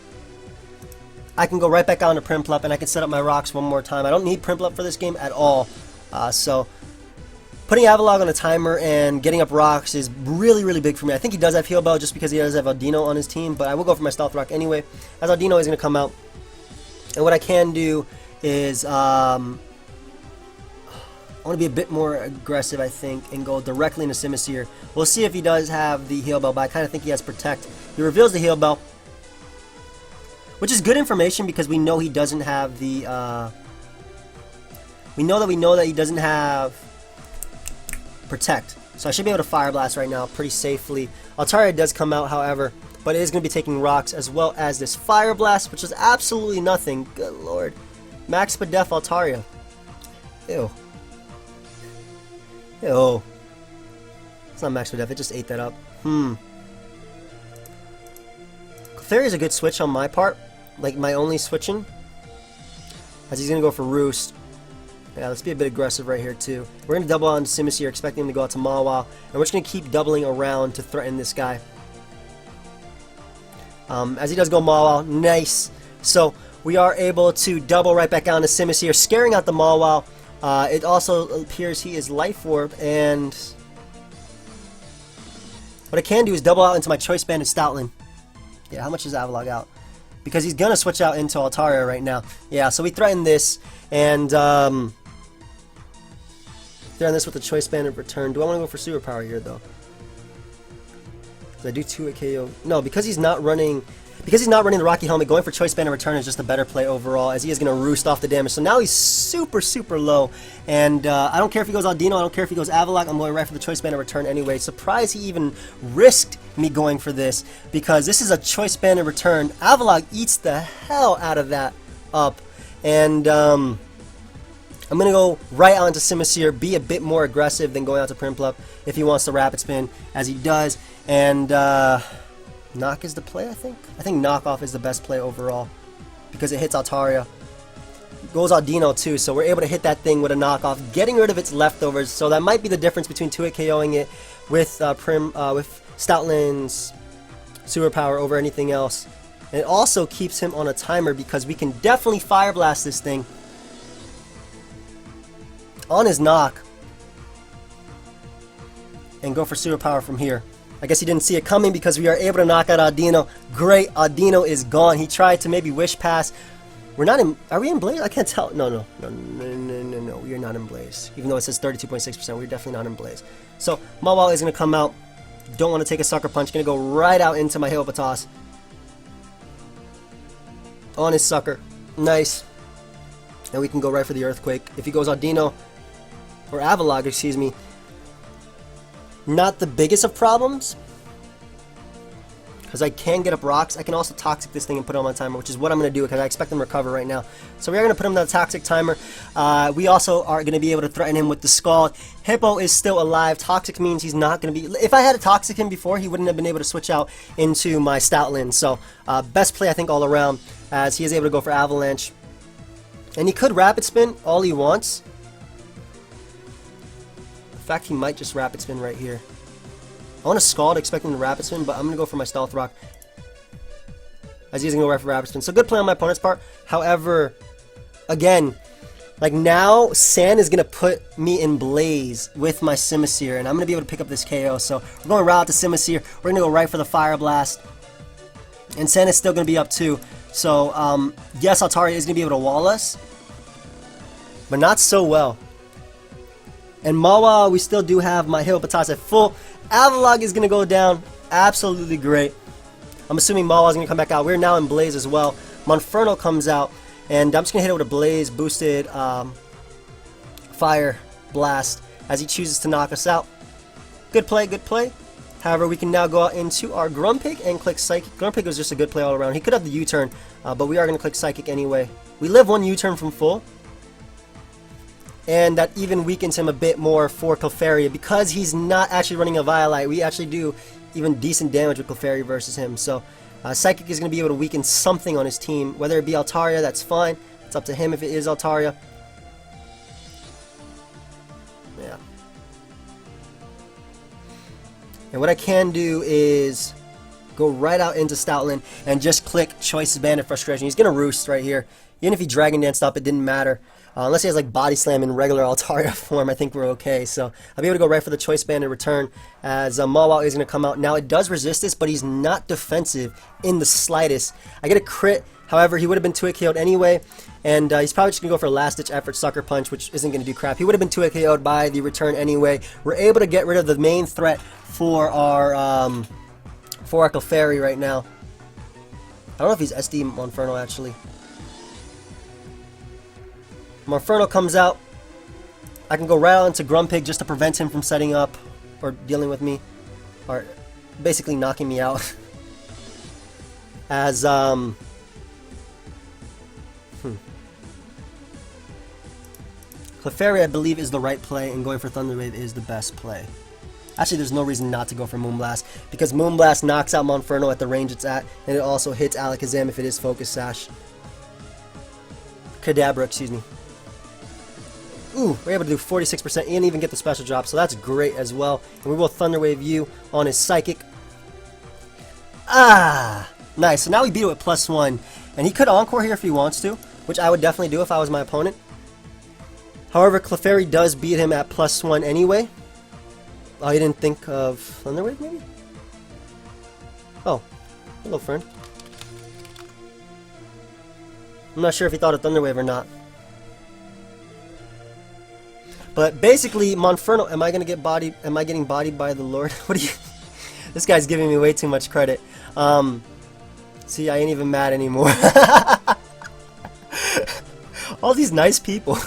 I can go right back out into Prinplup, and I can set up my rocks one more time. I don't need Prinplup for this game at all. So putting Avalog on a timer and getting up rocks is really, really big for me. I think he does have Heal Bell just because he does have Audino on his team, but I will go for my Stealth Rock anyway, as Audino is going to come out. And what I can do is, I want to be a bit more aggressive, I think, and go directly into Simisear. We'll see if he does have the Heal Bell, but I kind of think he has Protect. He reveals the Heal Bell, which is good information, because we know he doesn't have the, we know that he doesn't have Protect. So I should be able to Fire Blast right now pretty safely. Altaria does come out, however, but it is going to be taking rocks, as well as this Fire Blast, which is absolutely nothing. Good lord. Max Spadef Altaria. Ew. Ew. It's not Max Spadef, it just ate that up. Clefairy is a good switch on my part. Like, my only switching. As he's going to go for Roost. Yeah, let's be a bit aggressive right here, too. We're going to double on Simisear, expecting him to go out to Mawile. And we're just going to keep doubling around to threaten this guy. as he does go Mawile. Nice. So we are able to double right back down to Simus here, scaring out the Mawile. It also appears he is Life Orb, and what I can do is double out into my Choice Band and Stoutland. Yeah, how much is Avalok out? Because he's gonna switch out into Altaria right now. Yeah, so we threaten this, and threaten this with the Choice Band in return. Do I want to go for Superpower here though? Did I do 2 at KO? No, because he's not running. Because he's not running the Rocky Helmet, going for Choice Band in return is just a better play overall, as he is going to roost off the damage. So now he's super, super low, and I don't care if he goes Aldino, I don't care if he goes Avalok, I'm going right for the Choice Band in return anyway. Surprised he even risked me going for this, because this is a Choice Band in return. Avalok eats the hell out of that up, and I'm going to go right on to Simisear, be a bit more aggressive than going out to Prinplup if he wants to Rapid Spin, as he does, and Knock is the play, I think. I think Knockoff is the best play overall because it hits Altaria. Goes Audino too, so we're able to hit that thing with a Knockoff, getting rid of its leftovers. So that might be the difference between 2-hit KOing it with with Stoutland's Superpower over anything else. And it also keeps him on a timer because we can definitely Fire Blast this thing on his Knock and go for Superpower from here. I guess he didn't see it coming because we are able to knock out Audino. Great, Audino is gone. He tried to maybe Wish Pass. We're not in... Are we in Blaze? I can't tell. No. We are not in Blaze. Even though it says 32.6%, we're definitely not in Blaze. So, Mawile is going to come out. Don't want to take a Sucker Punch. Going to go right out into my Hippopotas. On his Sucker. Nice. And we can go right for the Earthquake. If he goes Audino, or Avalok, excuse me, not the biggest of problems, because I can get up rocks. I can also Toxic this thing and put it on my timer, which is what I'm going to do because I expect him to recover right now. So we are going to put him on the Toxic timer. We also are going to be able to threaten him with the Scald. Hippo is still alive. Toxic means he's not going to be... If I had a Toxic him before, he wouldn't have been able to switch out into my Stoutland. So best play, I think, all around, as he is able to go for Avalanche. And he could Rapid Spin all he wants. In fact, he might just Rapid Spin right here. I want to Scald, expect him to Rapid Spin, but I'm going to go for my Stealth Rock, as he's going to go right for Rapid Spin. So good play on my opponent's part. However, again, like now, Sand is going to put me in Blaze with my Simisear, and I'm going to be able to pick up this KO. So we're going right out to Simisear. We're going to go right for the Fire Blast. And Sand is still going to be up too. So, yes, Altaria is going to be able to wall us, but not so well. And Mawile, we still do have my Hippopotas at full. Avalok is going to go down. Absolutely great. I'm assuming Mawile is going to come back out. We're now in Blaze as well. Monferno comes out, and I'm just going to hit it with a Blaze boosted Fire Blast as he chooses to knock us out. Good play, good play. However, we can now go out into our Grumpig and click Psychic. Grumpig was just a good play all around. He could have the U-turn, but we are going to click Psychic anyway. We live one U-turn from full, and that even weakens him a bit more for Clefairy. Because he's not actually running a Violite, we actually do even decent damage with Clefairy versus him. So Psychic is going to be able to weaken something on his team. Whether it be Altaria, that's fine. It's up to him if it is Altaria. Yeah. And what I can do is go right out into Stoutland and just click Choice Bandit Frustration. He's going to Roost right here. Even if he Dragon Danced up, it didn't matter. Unless he has like Body Slam in regular Altaria form, I think we're okay. So I'll be able to go right for the Choice Band in return, as Mawile is going to come out. Now it does resist this, but he's not defensive in the slightest. I get a crit, however, he would have been 2-hit KO'd anyway, and he's probably just going to go for a last-ditch effort Sucker Punch, which isn't going to do crap. He would have been 2-hit KO'd by the return anyway. We're able to get rid of the main threat for our Clefairy right now. I don't know if he's SD Monferno actually. Monferno comes out. I can go right on to Grumpig just to prevent him from setting up or dealing with me, or basically knocking me out. As Clefairy, I believe, is the right play, and going for Thunder Wave is the best play. Actually, there's no reason not to go for Moonblast, because Moonblast knocks out Monferno at the range it's at, and it also hits Alakazam if it is Focus Sash. Kadabra, excuse me. Ooh, we're able to do 46% and even get the special drop, so that's great as well. And we will Thunder Wave you on his Psychic. Ah! Nice. So now we beat it with +1. And he could Encore here if he wants to, which I would definitely do if I was my opponent. However, Clefairy does beat him at +1 anyway. Oh, he didn't think of Thunder Wave, maybe? Oh, hello, friend. I'm not sure if he thought of Thunder Wave or not. But basically, Monferno, am I getting bodied by the Lord? What do you... This guy's giving me way too much credit. See, I ain't even mad anymore. All these nice people.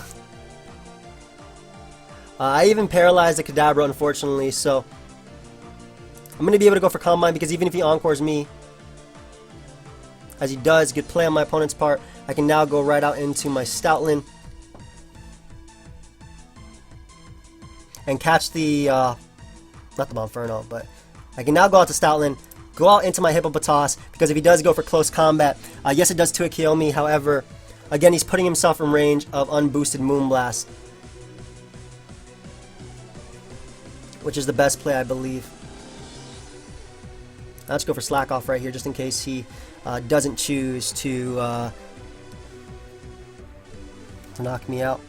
I even paralyzed the Kadabra, unfortunately, so I'm going to be able to go for Calm Mind, because even if he Encores me, as he does, good play on my opponent's part, I can now go right out into my Stoutland and catch the, not the Monferno, but I can now go out to Stoutland, go out into my Hippopotas, because if he does go for close combat, yes, it does 2 KO me. However, again, he's putting himself in range of unboosted Moonblast, which is the best play, I believe. Now let's go for Slack Off right here, just in case he doesn't choose to knock me out.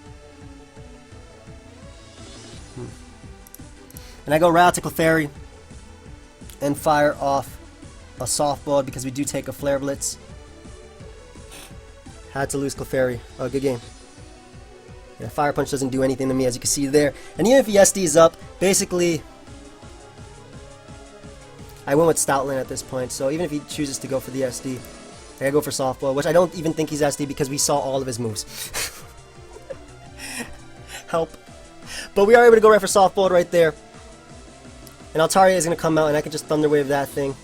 And I go right out to Clefairy and fire off a softball because we do take a Flare Blitz. Had to lose Clefairy. Oh, good game. Yeah, Fire Punch doesn't do anything to me, as you can see there. And even if he SDs up, basically, I went with Stoutland at this point. So even if he chooses to go for the SD, I gotta go for Softball, which I don't even think he's SD because we saw all of his moves. Help. But we are able to go right for Softball right there. And Altaria is going to come out, and I can just Thunder Wave that thing.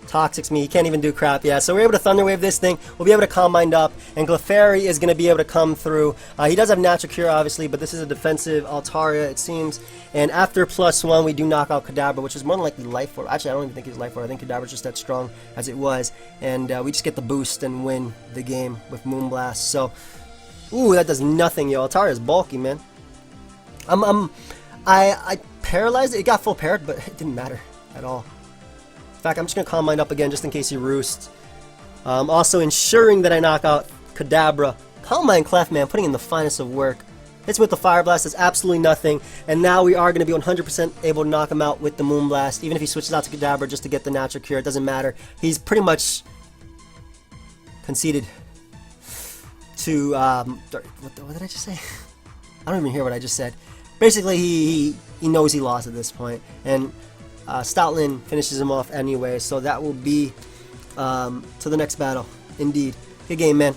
Toxics me. He can't even do crap. Yeah, so we're able to Thunder Wave this thing. We'll be able to Calm Mind up, and Clefairy is going to be able to come through. He does have Natural Cure, obviously, but this is a defensive Altaria, it seems. And after +1, we do knock out Kadabra, which is more than likely Life Orb. Actually, I don't even think he's Life Orb. I think Kadabra's just that strong as it was. And we just get the boost and win the game with Moonblast. So, ooh, that does nothing, yo. Altaria's bulky, man. I paralyzed it. It got full parried, but it didn't matter at all. In fact, I'm just going to Calm Mind up again just in case he roosts. Also ensuring that I knock out Kadabra. Calm Mind Clef, man, putting in the finest of work. Hits with the Fire Blast, does absolutely nothing. And now we are going to be 100% able to knock him out with the Moonblast. Even if he switches out to Kadabra just to get the Natural Cure, it doesn't matter. He's pretty much conceded to... what did I just say? I don't even hear what I just said. Basically, he knows he lost at this point, and Stoutland finishes him off anyway, so that will be to the next battle. Indeed. Good game, man.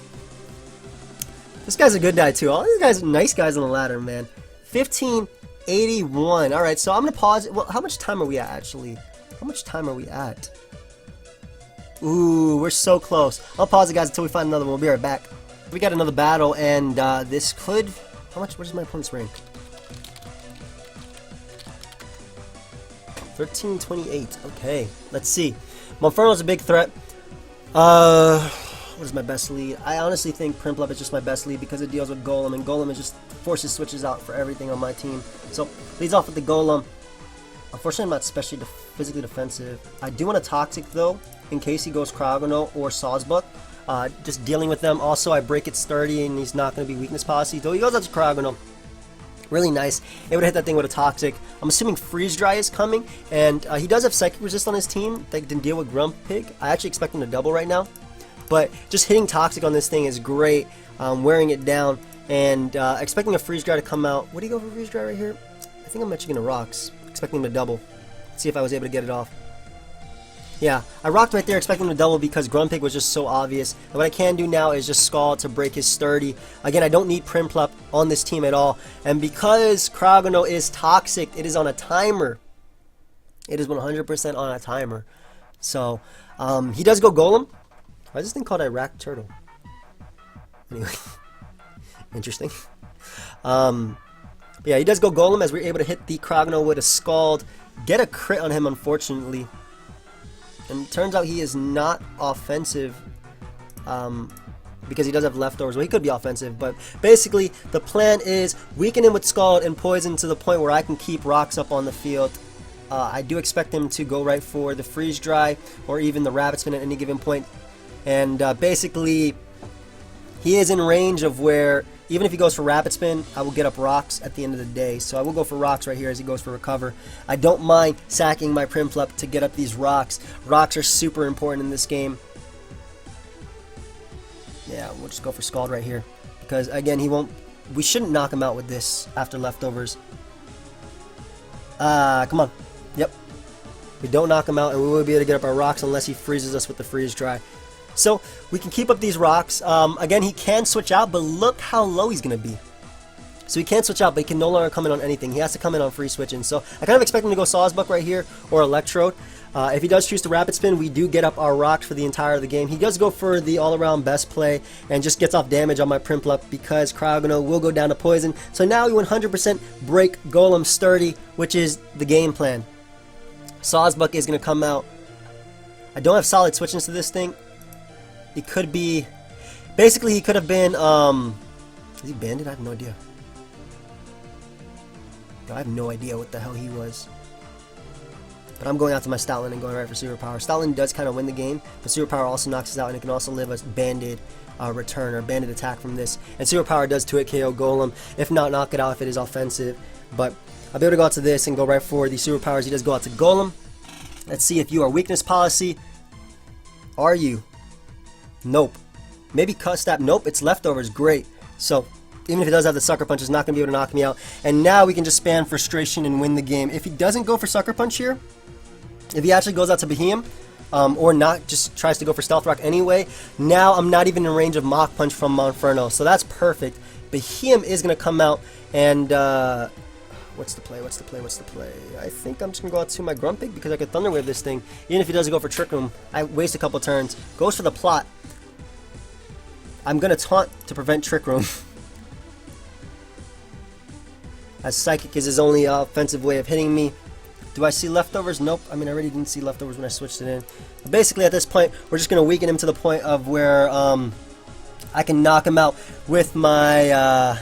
This guy's a good guy, too. All these guys are nice guys on the ladder, man. 1581. Alright, so I'm going to pause. Well, how much time are we at, actually? How much time are we at? Ooh, we're so close. I'll pause it, guys, until we find another one. We'll be right back. We got another battle, and this could... How much? What is my opponent's rank? 1328. Okay, let's see. Monferno's a big threat. What is my best lead? I honestly think Prinplup is just my best lead because it deals with Golem, and Golem is just forces switches out for everything on my team. So leads off with the Golem. Unfortunately, I'm not especially physically defensive. I do want a Toxic though, in case he goes Cryogonal or Sawsbuck. Just dealing with them. Also, I break it sturdy, and he's not going to be weakness policy. Though he goes out to Cryogonal. Really nice. Able to hit that thing with a Toxic. I'm assuming Freeze Dry is coming, and he does have Psychic Resist on his team that can deal with Grumpig. I actually expect him to double right now, but just hitting Toxic on this thing is great. Wearing it down, and expecting a Freeze Dry to come out. What do you go for Freeze Dry right here? I think I'm actually going to Rocks. Expecting him to double. Let's see if I was able to get it off. Yeah, I rocked right there expecting him to double because Grumpig was just so obvious. And what I can do now is just Scald to break his sturdy. Again, I don't need Prinplup on this team at all. And because Cryogonal is Toxic, it is on a timer. It is 100% on a timer. So, he does go Golem. Why is this thing called Iraq Turtle? Anyway, interesting. But yeah, he does go Golem as we're able to hit the Cryogonal with a Scald. Get a crit on him, unfortunately. And it turns out he is not offensive because he does have leftovers. Well, he could be offensive, but basically the plan is weaken him with Scald and Poison to the point where I can keep rocks up on the field I do expect him to go right for the Freeze Dry or even the Rapid Spin at any given point. And basically, he is in range of where, even if he goes for Rapid Spin, I will get up Rocks at the end of the day. So I will go for Rocks right here as he goes for Recover. I don't mind sacking my Prinplup to get up these Rocks. Rocks are super important in this game. Yeah, we'll just go for Scald right here. Because, again, we shouldn't knock him out with this after Leftovers. Come on. Yep. We don't knock him out, and we will be able to get up our Rocks unless he freezes us with the Freeze Dry. So, we can keep up these Rocks. Again, he can switch out, but look how low he's going to be. So he can't switch out, but he can no longer come in on anything. He has to come in on free switching. So, I kind of expect him to go Sawsbuck right here, or Electrode. If he does choose to Rapid Spin, we do get up our Rocks for the entire of the game. He does go for the all-around best play and just gets off damage on my Prinplup because Cryogonal will go down to Poison. So now we 100% break Golem Sturdy, which is the game plan. Sawsbuck is going to come out. I don't have solid switch-ins to this thing. He could be... Basically, he could have been... Is he banded? I have no idea. I have no idea what the hell he was. But I'm going out to my Stoutland and going right for Superpower. Stoutland does kind of win the game, but Superpower also knocks us out, and it can also live a banded return or banded attack from this. And Superpower does 2-hit KO Golem, if not knock it out if it is offensive. But I'll be able to go out to this and go right for the Superpowers. He does go out to Golem. Let's see if you are Weakness Policy. Are you? Nope. Maybe Cut Stab. Nope, it's Leftovers. Great. So, even if he does have the Sucker Punch, he's not going to be able to knock me out. And now we can just spam Frustration and win the game. If he doesn't go for Sucker Punch here, if he actually goes out to Behemoth, or not, just tries to go for Stealth Rock anyway, now I'm not even in range of Mach Punch from Monferno. So that's perfect. Behemoth is going to come out and... what's the play? I think I'm just going to go out to my Grumpig because I could Thunder Wave this thing. Even if he doesn't go for Trick Room, I waste a couple turns. Goes for the Plot. I'm going to Taunt to prevent Trick Room. As Psychic is his only offensive way of hitting me. Do I see Leftovers? Nope. I mean, I already didn't see Leftovers when I switched it in. But basically, at this point, we're just going to weaken him to the point of where I can knock him out with my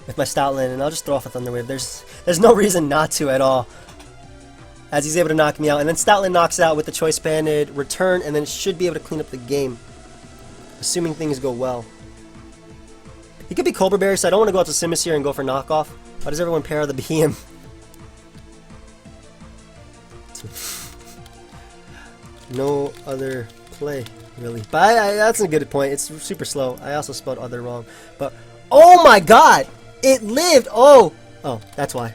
Stoutland, and I'll just throw off a Thunder Wave. There's no reason not to at all, as he's able to knock me out. And then Stoutland knocks out with the Choice Banded Return, and then should be able to clean up the game, assuming things go well. He could be Cobra Berry, so I don't want to go out to Simus here and go for knockoff. Why does everyone pair the Behemoth? No other play, really. But that's a good point. It's super slow. I also spelled other wrong. But, oh my god! It lived! Oh, that's why.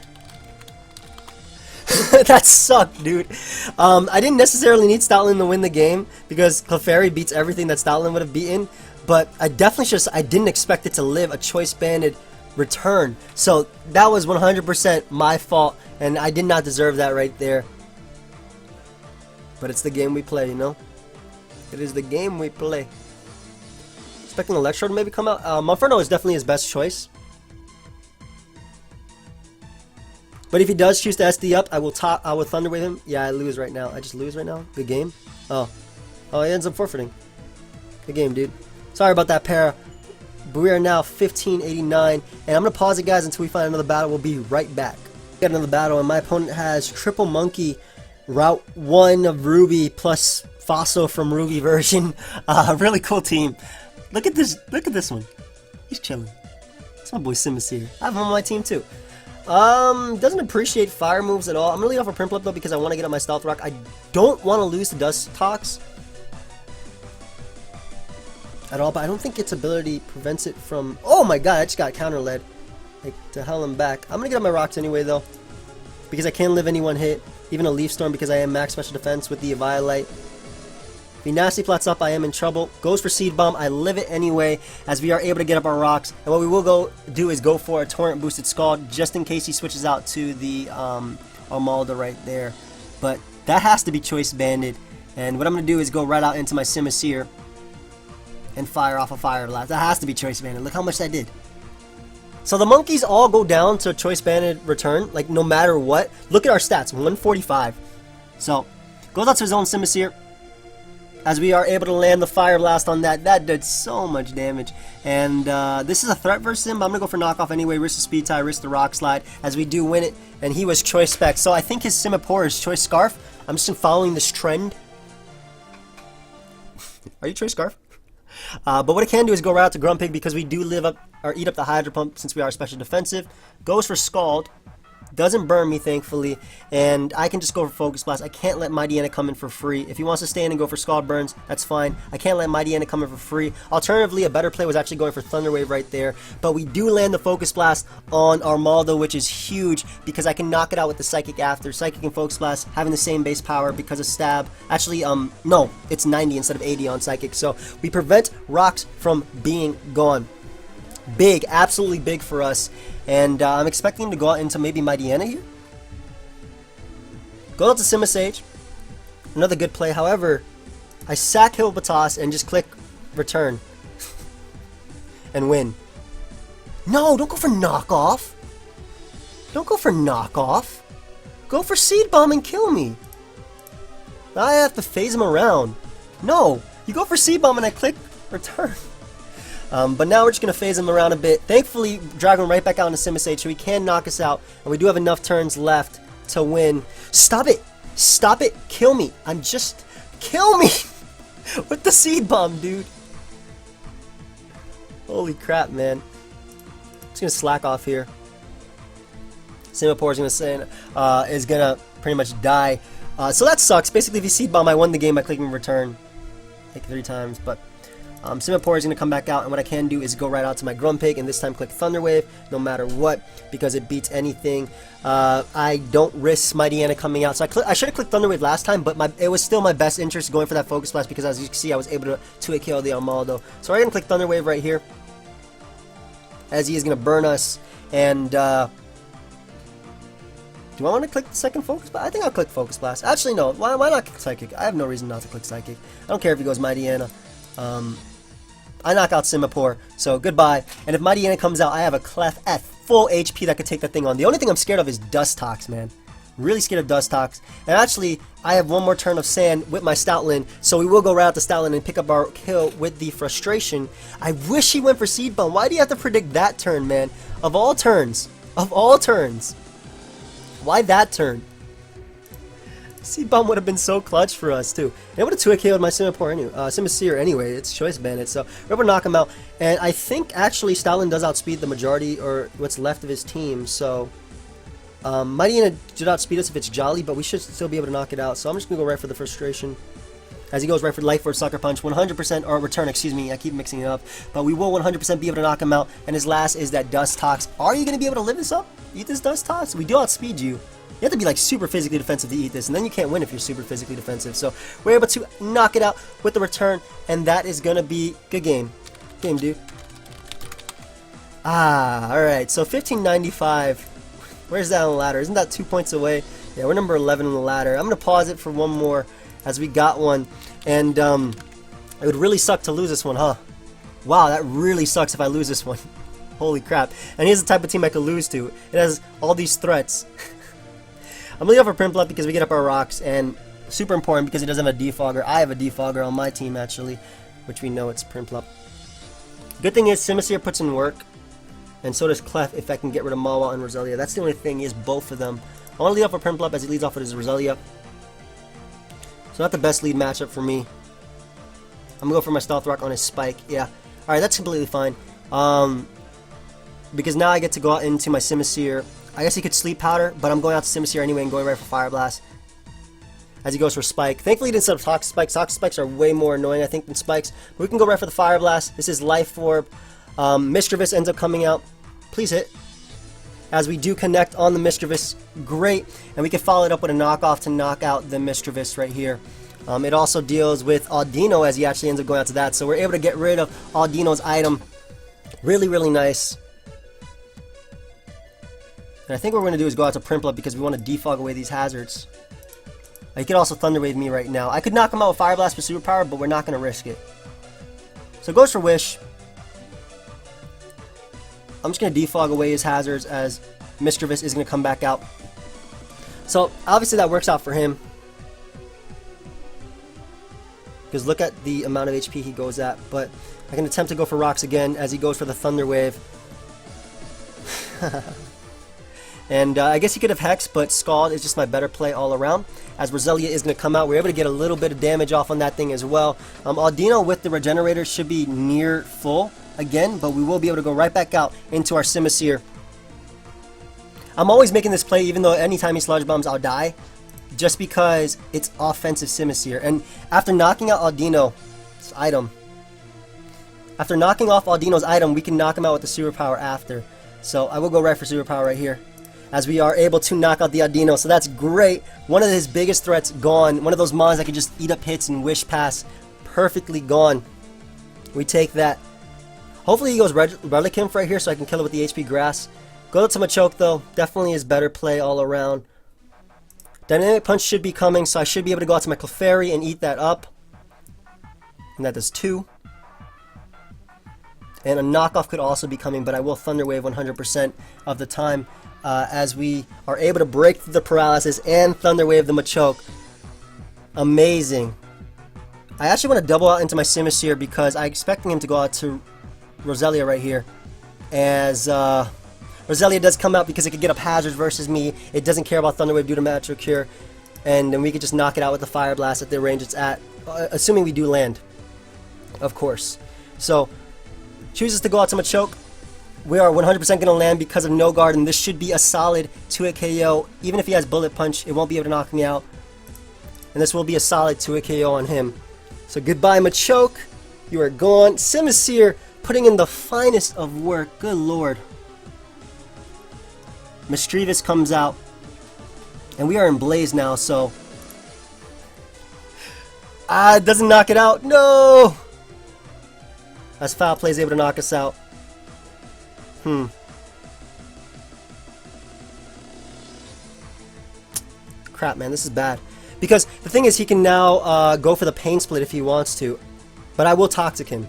That sucked, dude. I didn't necessarily need Stoutland to win the game because Clefairy beats everything that Stoutland would have beaten. But I definitely I didn't expect it to live a Choice Banded Return. So that was 100% my fault, and I did not deserve that right there. But it's the game we play, you know? It is the game we play. Expecting Electrode to maybe come out. Monferno is definitely his best choice. But if he does choose to SD up, I will Thunder Wave him. Yeah, I lose right now. I just lose right now. Good game. Oh, he ends up forfeiting. Good game, dude. Sorry about that, Para. But we are now 1589, and I'm going to pause it, guys, until we find another battle. We'll be right back. Got another battle, and my opponent has Triple Monkey, Route 1 of Ruby, plus Fosso from Ruby version. Really cool team. Look at this one. He's chilling. That's my boy Simus here. I have him on my team, too. Doesn't appreciate fire moves at all. I'm going to lead off a Prinplup, though, because I want to get up my Stealth Rock. I don't want to lose to Dust Tox at all, but I don't think its ability prevents it from... Oh my god, I just got counter-led. Like, to hell and back. I'm gonna get up my Rocks anyway, though, because I can live any one hit, even a Leaf Storm, because I am max special defense with the Violite. If he Nasty Plots up, I am in trouble. Goes for Seed Bomb. I live it anyway, as we are able to get up our Rocks. And what we will do is go for a Torrent Boosted Scald, just in case he switches out to the Armalda right there. But that has to be Choice Banded. And what I'm going to do is go right out into my Simisear and fire off a Fire Blast. That has to be Choice Banded. Look how much that did. So the monkeys all go down to Choice Banded Return, like no matter what. Look at our stats, 145. So, goes out to his own Simisear. as we are able to land the Fire Blast on that. That did so much damage. And this is a threat versus him, but I'm going to go for knockoff anyway. Risk the speed tie, risk the rock slide, as we do win it. And he was Choice Spec. So I think his Simipour is Choice Scarf. I'm just following this trend. Are you Choice Scarf? But what I can do is go right out to Grumpig because we do live up or eat up the Hydro Pump since we are special defensive. Goes for Scald. Doesn't burn me, thankfully, and I can just go for Focus Blast. I can't let Mightyena come in for free. If he wants to stay in and go for Scald Burns, that's fine. I can't let Mightyena come in for free. Alternatively, a better play was actually going for Thunder Wave right there, but we do land the Focus Blast on Armaldo, which is huge because I can knock it out with the Psychic after. Psychic and Focus Blast having the same base power because of Stab. Actually, no, it's 90 instead of 80 on Psychic, so we prevent rocks from being gone. Big, absolutely big for us. And I'm expecting him to go out into maybe Mightyena here. Go out to Simisage. Another good play. However, I sack Hippopotas and just click return. And win. No, don't go for knockoff. Don't go for knockoff. Go for Seed Bomb and kill me. Now I have to phase him around. No, you go for Seed Bomb and I click return. But now we're just going to phase him around a bit. Thankfully, drag him right back out into Simisage so he can knock us out. And we do have enough turns left to win. Stop it! Stop it! Kill me! I'm just... Kill me! With the Seed Bomb, dude! Holy crap, man. Just going to slack off here. Simipour is going to pretty much die. So that sucks. Basically, if you Seed Bomb, I won the game by clicking return. Like 3 times, but... Simipour is going to come back out, and what I can do is go right out to my Grumpig, and this time click Thunder Wave, no matter what, because it beats anything. I don't risk Mightyena coming out, so I should have clicked Thunder Wave last time, but it was still my best interest going for that Focus Blast, because as you can see, I was able to 2-hit KO the Armaldo. So we're going to click Thunder Wave right here, as he is going to burn us, and... do I want to click the second Focus Blast? I think I'll click Focus Blast. Actually, no. Why not click Psychic? I have no reason not to click Psychic. I don't care if he goes Mightyena. I knock out Simipour, so goodbye. And if Mightyena comes out, I have a Clef at full HP that could take that thing on. The only thing I'm scared of is Dustox, man. Really scared of Dustox. And actually, I have one more turn of Sand with my Stoutland, so we will go right out to Stoutland and pick up our kill with the Frustration. I wish he went for Seed Bomb. Why do you have to predict that turn, man? Of all turns. Of all turns. Why that turn? Seed Bomb would have been so clutch for us too. And it would have 2-hit KO'd my Simipour anyway, Simisear anyway. It's Choice Bandit, so we're able to knock him out. And I think actually Stoutland does outspeed the majority or what's left of his team. So Mightyena did outspeed us if it's Jolly, but we should still be able to knock it out. So I'm just gonna go right for the Frustration. As he goes right for Life Orb, Sucker Punch, 100% or Return. Excuse me, I keep mixing it up. But we will 100% be able to knock him out. And his last is that Dustox. Are you gonna be able to live this up? Eat this Dustox? We do outspeed you. You have to be like super physically defensive to eat this, and then you can't win if you're super physically defensive. So we're able to knock it out with the return, and that is gonna be good game. Game, dude. Alright, so 1595. Where's that on the ladder? Isn't that 2 points away? Yeah, we're number 11 on the ladder. I'm gonna pause it for one more as we got one. And it would really suck to lose this one, huh? Wow, that really sucks if I lose this one. Holy crap. And here's the type of team I could lose to. It has all these threats. I'm leaving off for Prinplup because we get up our rocks, and super important because he doesn't have a defogger. I have a defogger on my team, actually, which we know it's Prinplup. Good thing is Simisear puts in work, and so does Clef if I can get rid of Mawa and Roselia. That's the only thing is both of them. I want to lead off for Prinplup as he leads off with his Roselia. So not the best lead matchup for me. I'm going to go for my Stealth Rock on his Spike. Yeah. Alright, that's completely fine. Because now I get to go out into my Simisear. I guess he could Sleep Powder, but I'm going out to Simisear anyway and going right for Fire Blast. As he goes for Spike. Thankfully he didn't set up Toxic Spikes. Toxic Spikes are way more annoying, I think, than Spikes. But we can go right for the Fire Blast. This is Life Orb. Mischievous ends up coming out. Please hit. As we do connect on the Mischievous. Great. And we can follow it up with a knockoff to knock out the Mischievous right here. It also deals with Audino as he actually ends up going out to that. So we're able to get rid of Audino's item. Really, really nice. And I think what we're going to do is go out to Prinplup because we want to defog away these hazards. He could also Thunder Wave me right now. I could knock him out with Fire Blast for Superpower, but we're not going to risk it. So goes for Wish. I'm just going to defog away his hazards as Mischievous is going to come back out. So obviously that works out for him. because look at the amount of HP he goes at. But I can attempt to go for rocks again as he goes for the Thunder Wave. And I guess he could have Hex, but Scald is just my better play all around. As Roselia is going to come out, we're able to get a little bit of damage off on that thing as well. Audino with the Regenerator should be near full again, but we will be able to go right back out into our Simisear. I'm always making this play, even though anytime he Sludge Bombs, I'll die, just because it's offensive Simisear. And after knocking out Audino's item, after knocking off Audino's item, we can knock him out with the Superpower after. So I will go right for Superpower right here, as we are able to knock out the Audino. So that's great. One of his biggest threats gone. One of those mons that can just eat up hits and Wish Pass. Perfectly gone. We take that. Hopefully he goes Relicanth right here so I can kill it with the HP Grass. Go to Machoke though. Definitely is better play all around. Dynamic Punch should be coming, so I should be able to go out to my Clefairy and eat that up. And that does 2. And a knockoff could also be coming, but I will Thunder Wave 100% of the time. As we are able to break through the paralysis and Thunder Wave the Machoke. Amazing. I actually want to double out into my Simisear because I'm expecting him to go out to Roselia right here. As Roselia does come out because it could get up hazards versus me. It doesn't care about Thunder Wave due to Natural Cure. And then we could just knock it out with the Fire Blast at the range it's at. Assuming we do land. Of course. So, chooses to go out to Machoke. We are 100% going to land because of no guard, and this should be a solid 2-hit KO. Even if he has Bullet Punch, it won't be able to knock me out. And this will be a solid 2-hit KO on him. So goodbye, Machoke. You are gone. Simisear putting in the finest of work. Good lord. Mischievous comes out. And we are in Blaze now, so... it doesn't knock it out. No! As Foul Play is able to knock us out. Crap, man, this is bad. Because the thing is, he can now go for the Pain Split if he wants to. But I will Toxic him.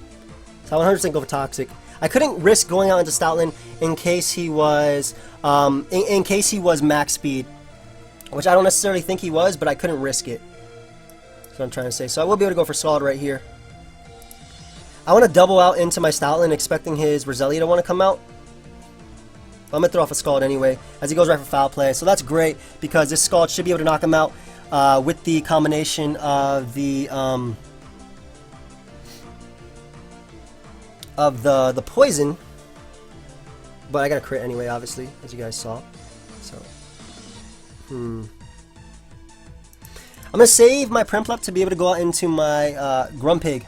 So I'll 100% go for Toxic. I couldn't risk going out into Stoutland in case he was in case he was max speed. Which I don't necessarily think he was, but I couldn't risk it. That's what I'm trying to say. So I will be able to go for Scald right here. I want to double out into my Stoutland, expecting his Roselia to want to come out. I'm going to throw off a Scald anyway, as he goes right for Foul Play. So that's great, because this Scald should be able to knock him out with the combination of the poison. But I got a crit anyway, obviously, as you guys saw. So, I'm going to save my Prinplup to be able to go out into my Grumpig.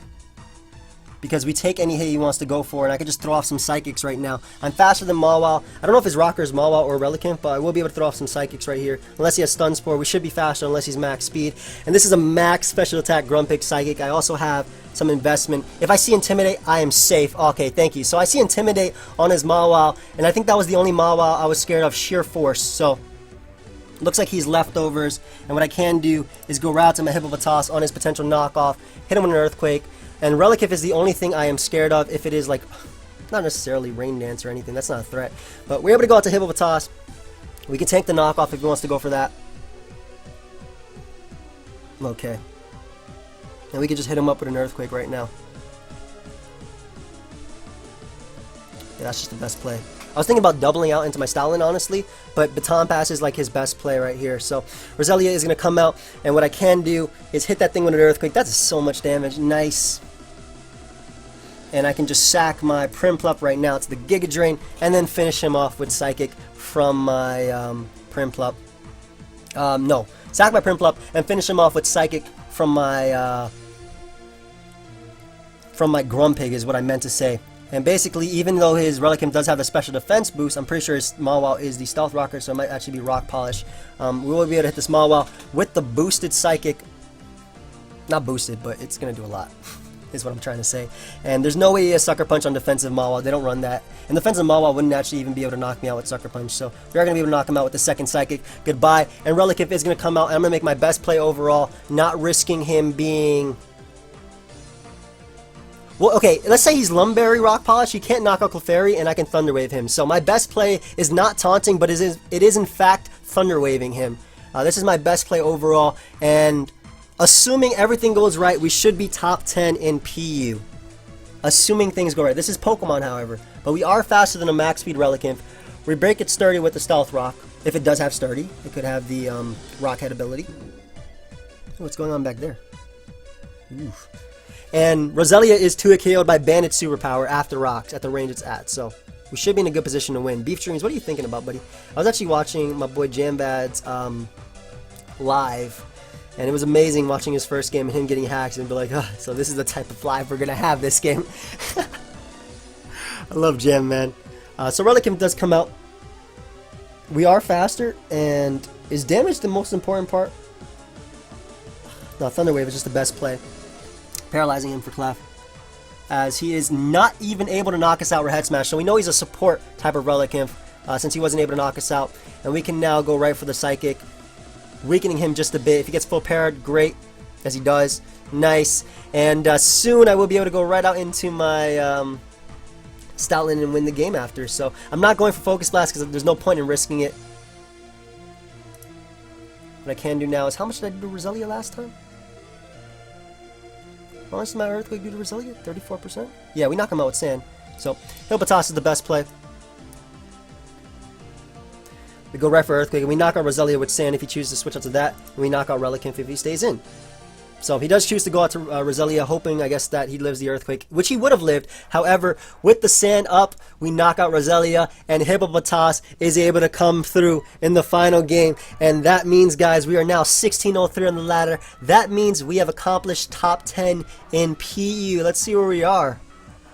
Because we take any hit he wants to go for, and I can just throw off some Psychics right now. I'm faster than Mawile. I don't know if his Rocker is Mawile or Relicanth, but I will be able to throw off some Psychics right here. Unless he has Stun Spore, we should be faster unless he's max speed. And this is a max special attack Grumpig Psychic. I also have some investment. If I see Intimidate, I am safe. Okay, thank you. So I see Intimidate on his Mawile, and I think that was the only Mawile I was scared of, sheer force. So, looks like he's leftovers, and what I can do is go right to my Hippopotas on his potential knockoff, hit him with an Earthquake. And Relicanth is the only thing I am scared of if it is like, not necessarily Rain Dance or anything, that's not a threat. But we're able to go out to Hippopotas. We can tank the knockoff if he wants to go for that. Okay. And we can just hit him up with an Earthquake right now. Yeah, that's just the best play. I was thinking about doubling out into my Stoutland, honestly, but Baton Pass is like his best play right here. So Roselia is going to come out, and what I can do is hit that thing with an Earthquake. That's so much damage. Nice. And I can just sack my Prinplup right now to the Giga Drain, and then finish him off with Psychic from my Prinplup. No, sack my Prinplup and finish him off with Psychic from my Grumpig is what I meant to say. And basically, even though his Relicanth does have a special defense boost, I'm pretty sure his Mawile is the Stealth Rocker, so it might actually be Rock Polish. We will be able to hit this Mawile with the boosted Psychic. Not boosted, but it's going to do a lot, is what I'm trying to say. And there's no way he has Sucker Punch on defensive Mawile. They don't run that. And defensive Mawile wouldn't actually even be able to knock me out with Sucker Punch. So we are going to be able to knock him out with the second Psychic. Goodbye. And Relicanth is going to come out, and I'm going to make my best play overall, not risking him being... Well, okay, let's say he's Lumberry Rock Polish. He can't knock out Clefairy, and I can Thunder Wave him. So my best play is not taunting, but it is in fact Thunder Waving him. This is my best play overall, and Assuming everything goes right, we should be top 10 in PU. Assuming things go right. This is Pokemon, however. But we are faster than a max speed Relicanth. We break it sturdy with the Stealth Rock. If it does have sturdy, it could have the Rock Head ability. What's going on back there? Oof. And Roselia is 2-hit KO'd by Bandit Superpower after rocks at the range it's at. So we should be in a good position to win. Beef Dreams, what are you thinking about, buddy? I was actually watching my boy Jambad's live. And it was amazing watching his first game and him getting hacked and be like, oh, so this is the type of live we're going to have this game. I love Jam, man. So Relicanth does come out. We are faster, and is damage the most important part? No, Thunder Wave is just the best play. Paralyzing him for Clef. As he is not even able to knock us out with Head Smash, so we know he's a support type of Relicanth since he wasn't able to knock us out. And we can now go right for the Psychic, weakening him just a bit. If he gets full parried, great, as he does. Nice. And soon I will be able to go right out into my Stoutland and win the game after. So I'm not going for Focus Blast because there's no point in risking it. What I can do now is, how much did I do to Roselia last time? How much did my Earthquake do to Roselia? 34%? Yeah, we knock him out with Sand. So Hippopotas is the best play. We go right for Earthquake, and we knock out Roselia with Sand if he chooses to switch out to that, and we knock out Relicanth if he stays in. So he does choose to go out to Roselia, hoping, I guess, that he lives the Earthquake, which he would have lived. However, with the Sand up, we knock out Roselia, and Hippopotas is able to come through in the final game. And that means, guys, we are now 1603 on the ladder. That means we have accomplished top 10 in PU. Let's see where we are.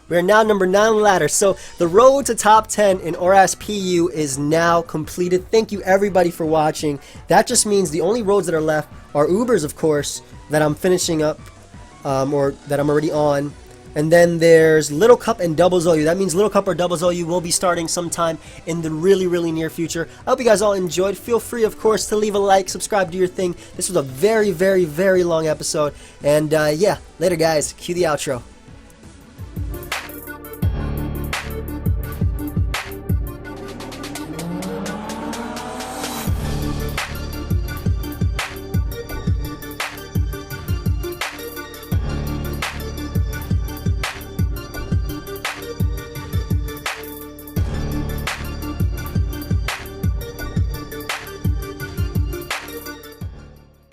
We are now number 9 on the ladder. So the road to top 10 in ORAS PU is now completed. Thank you everybody for watching. That just means the only roads that are left are Ubers, of course, that I'm finishing up, or that I'm already on. And then there's Little Cup and Double Zolu. That means Little Cup or Double Zolu will be starting sometime in the really, really near future. I hope you guys all enjoyed. Feel free, of course, to leave a like, subscribe, do your thing. This was a very, very, very long episode. And yeah, later guys. Cue the outro.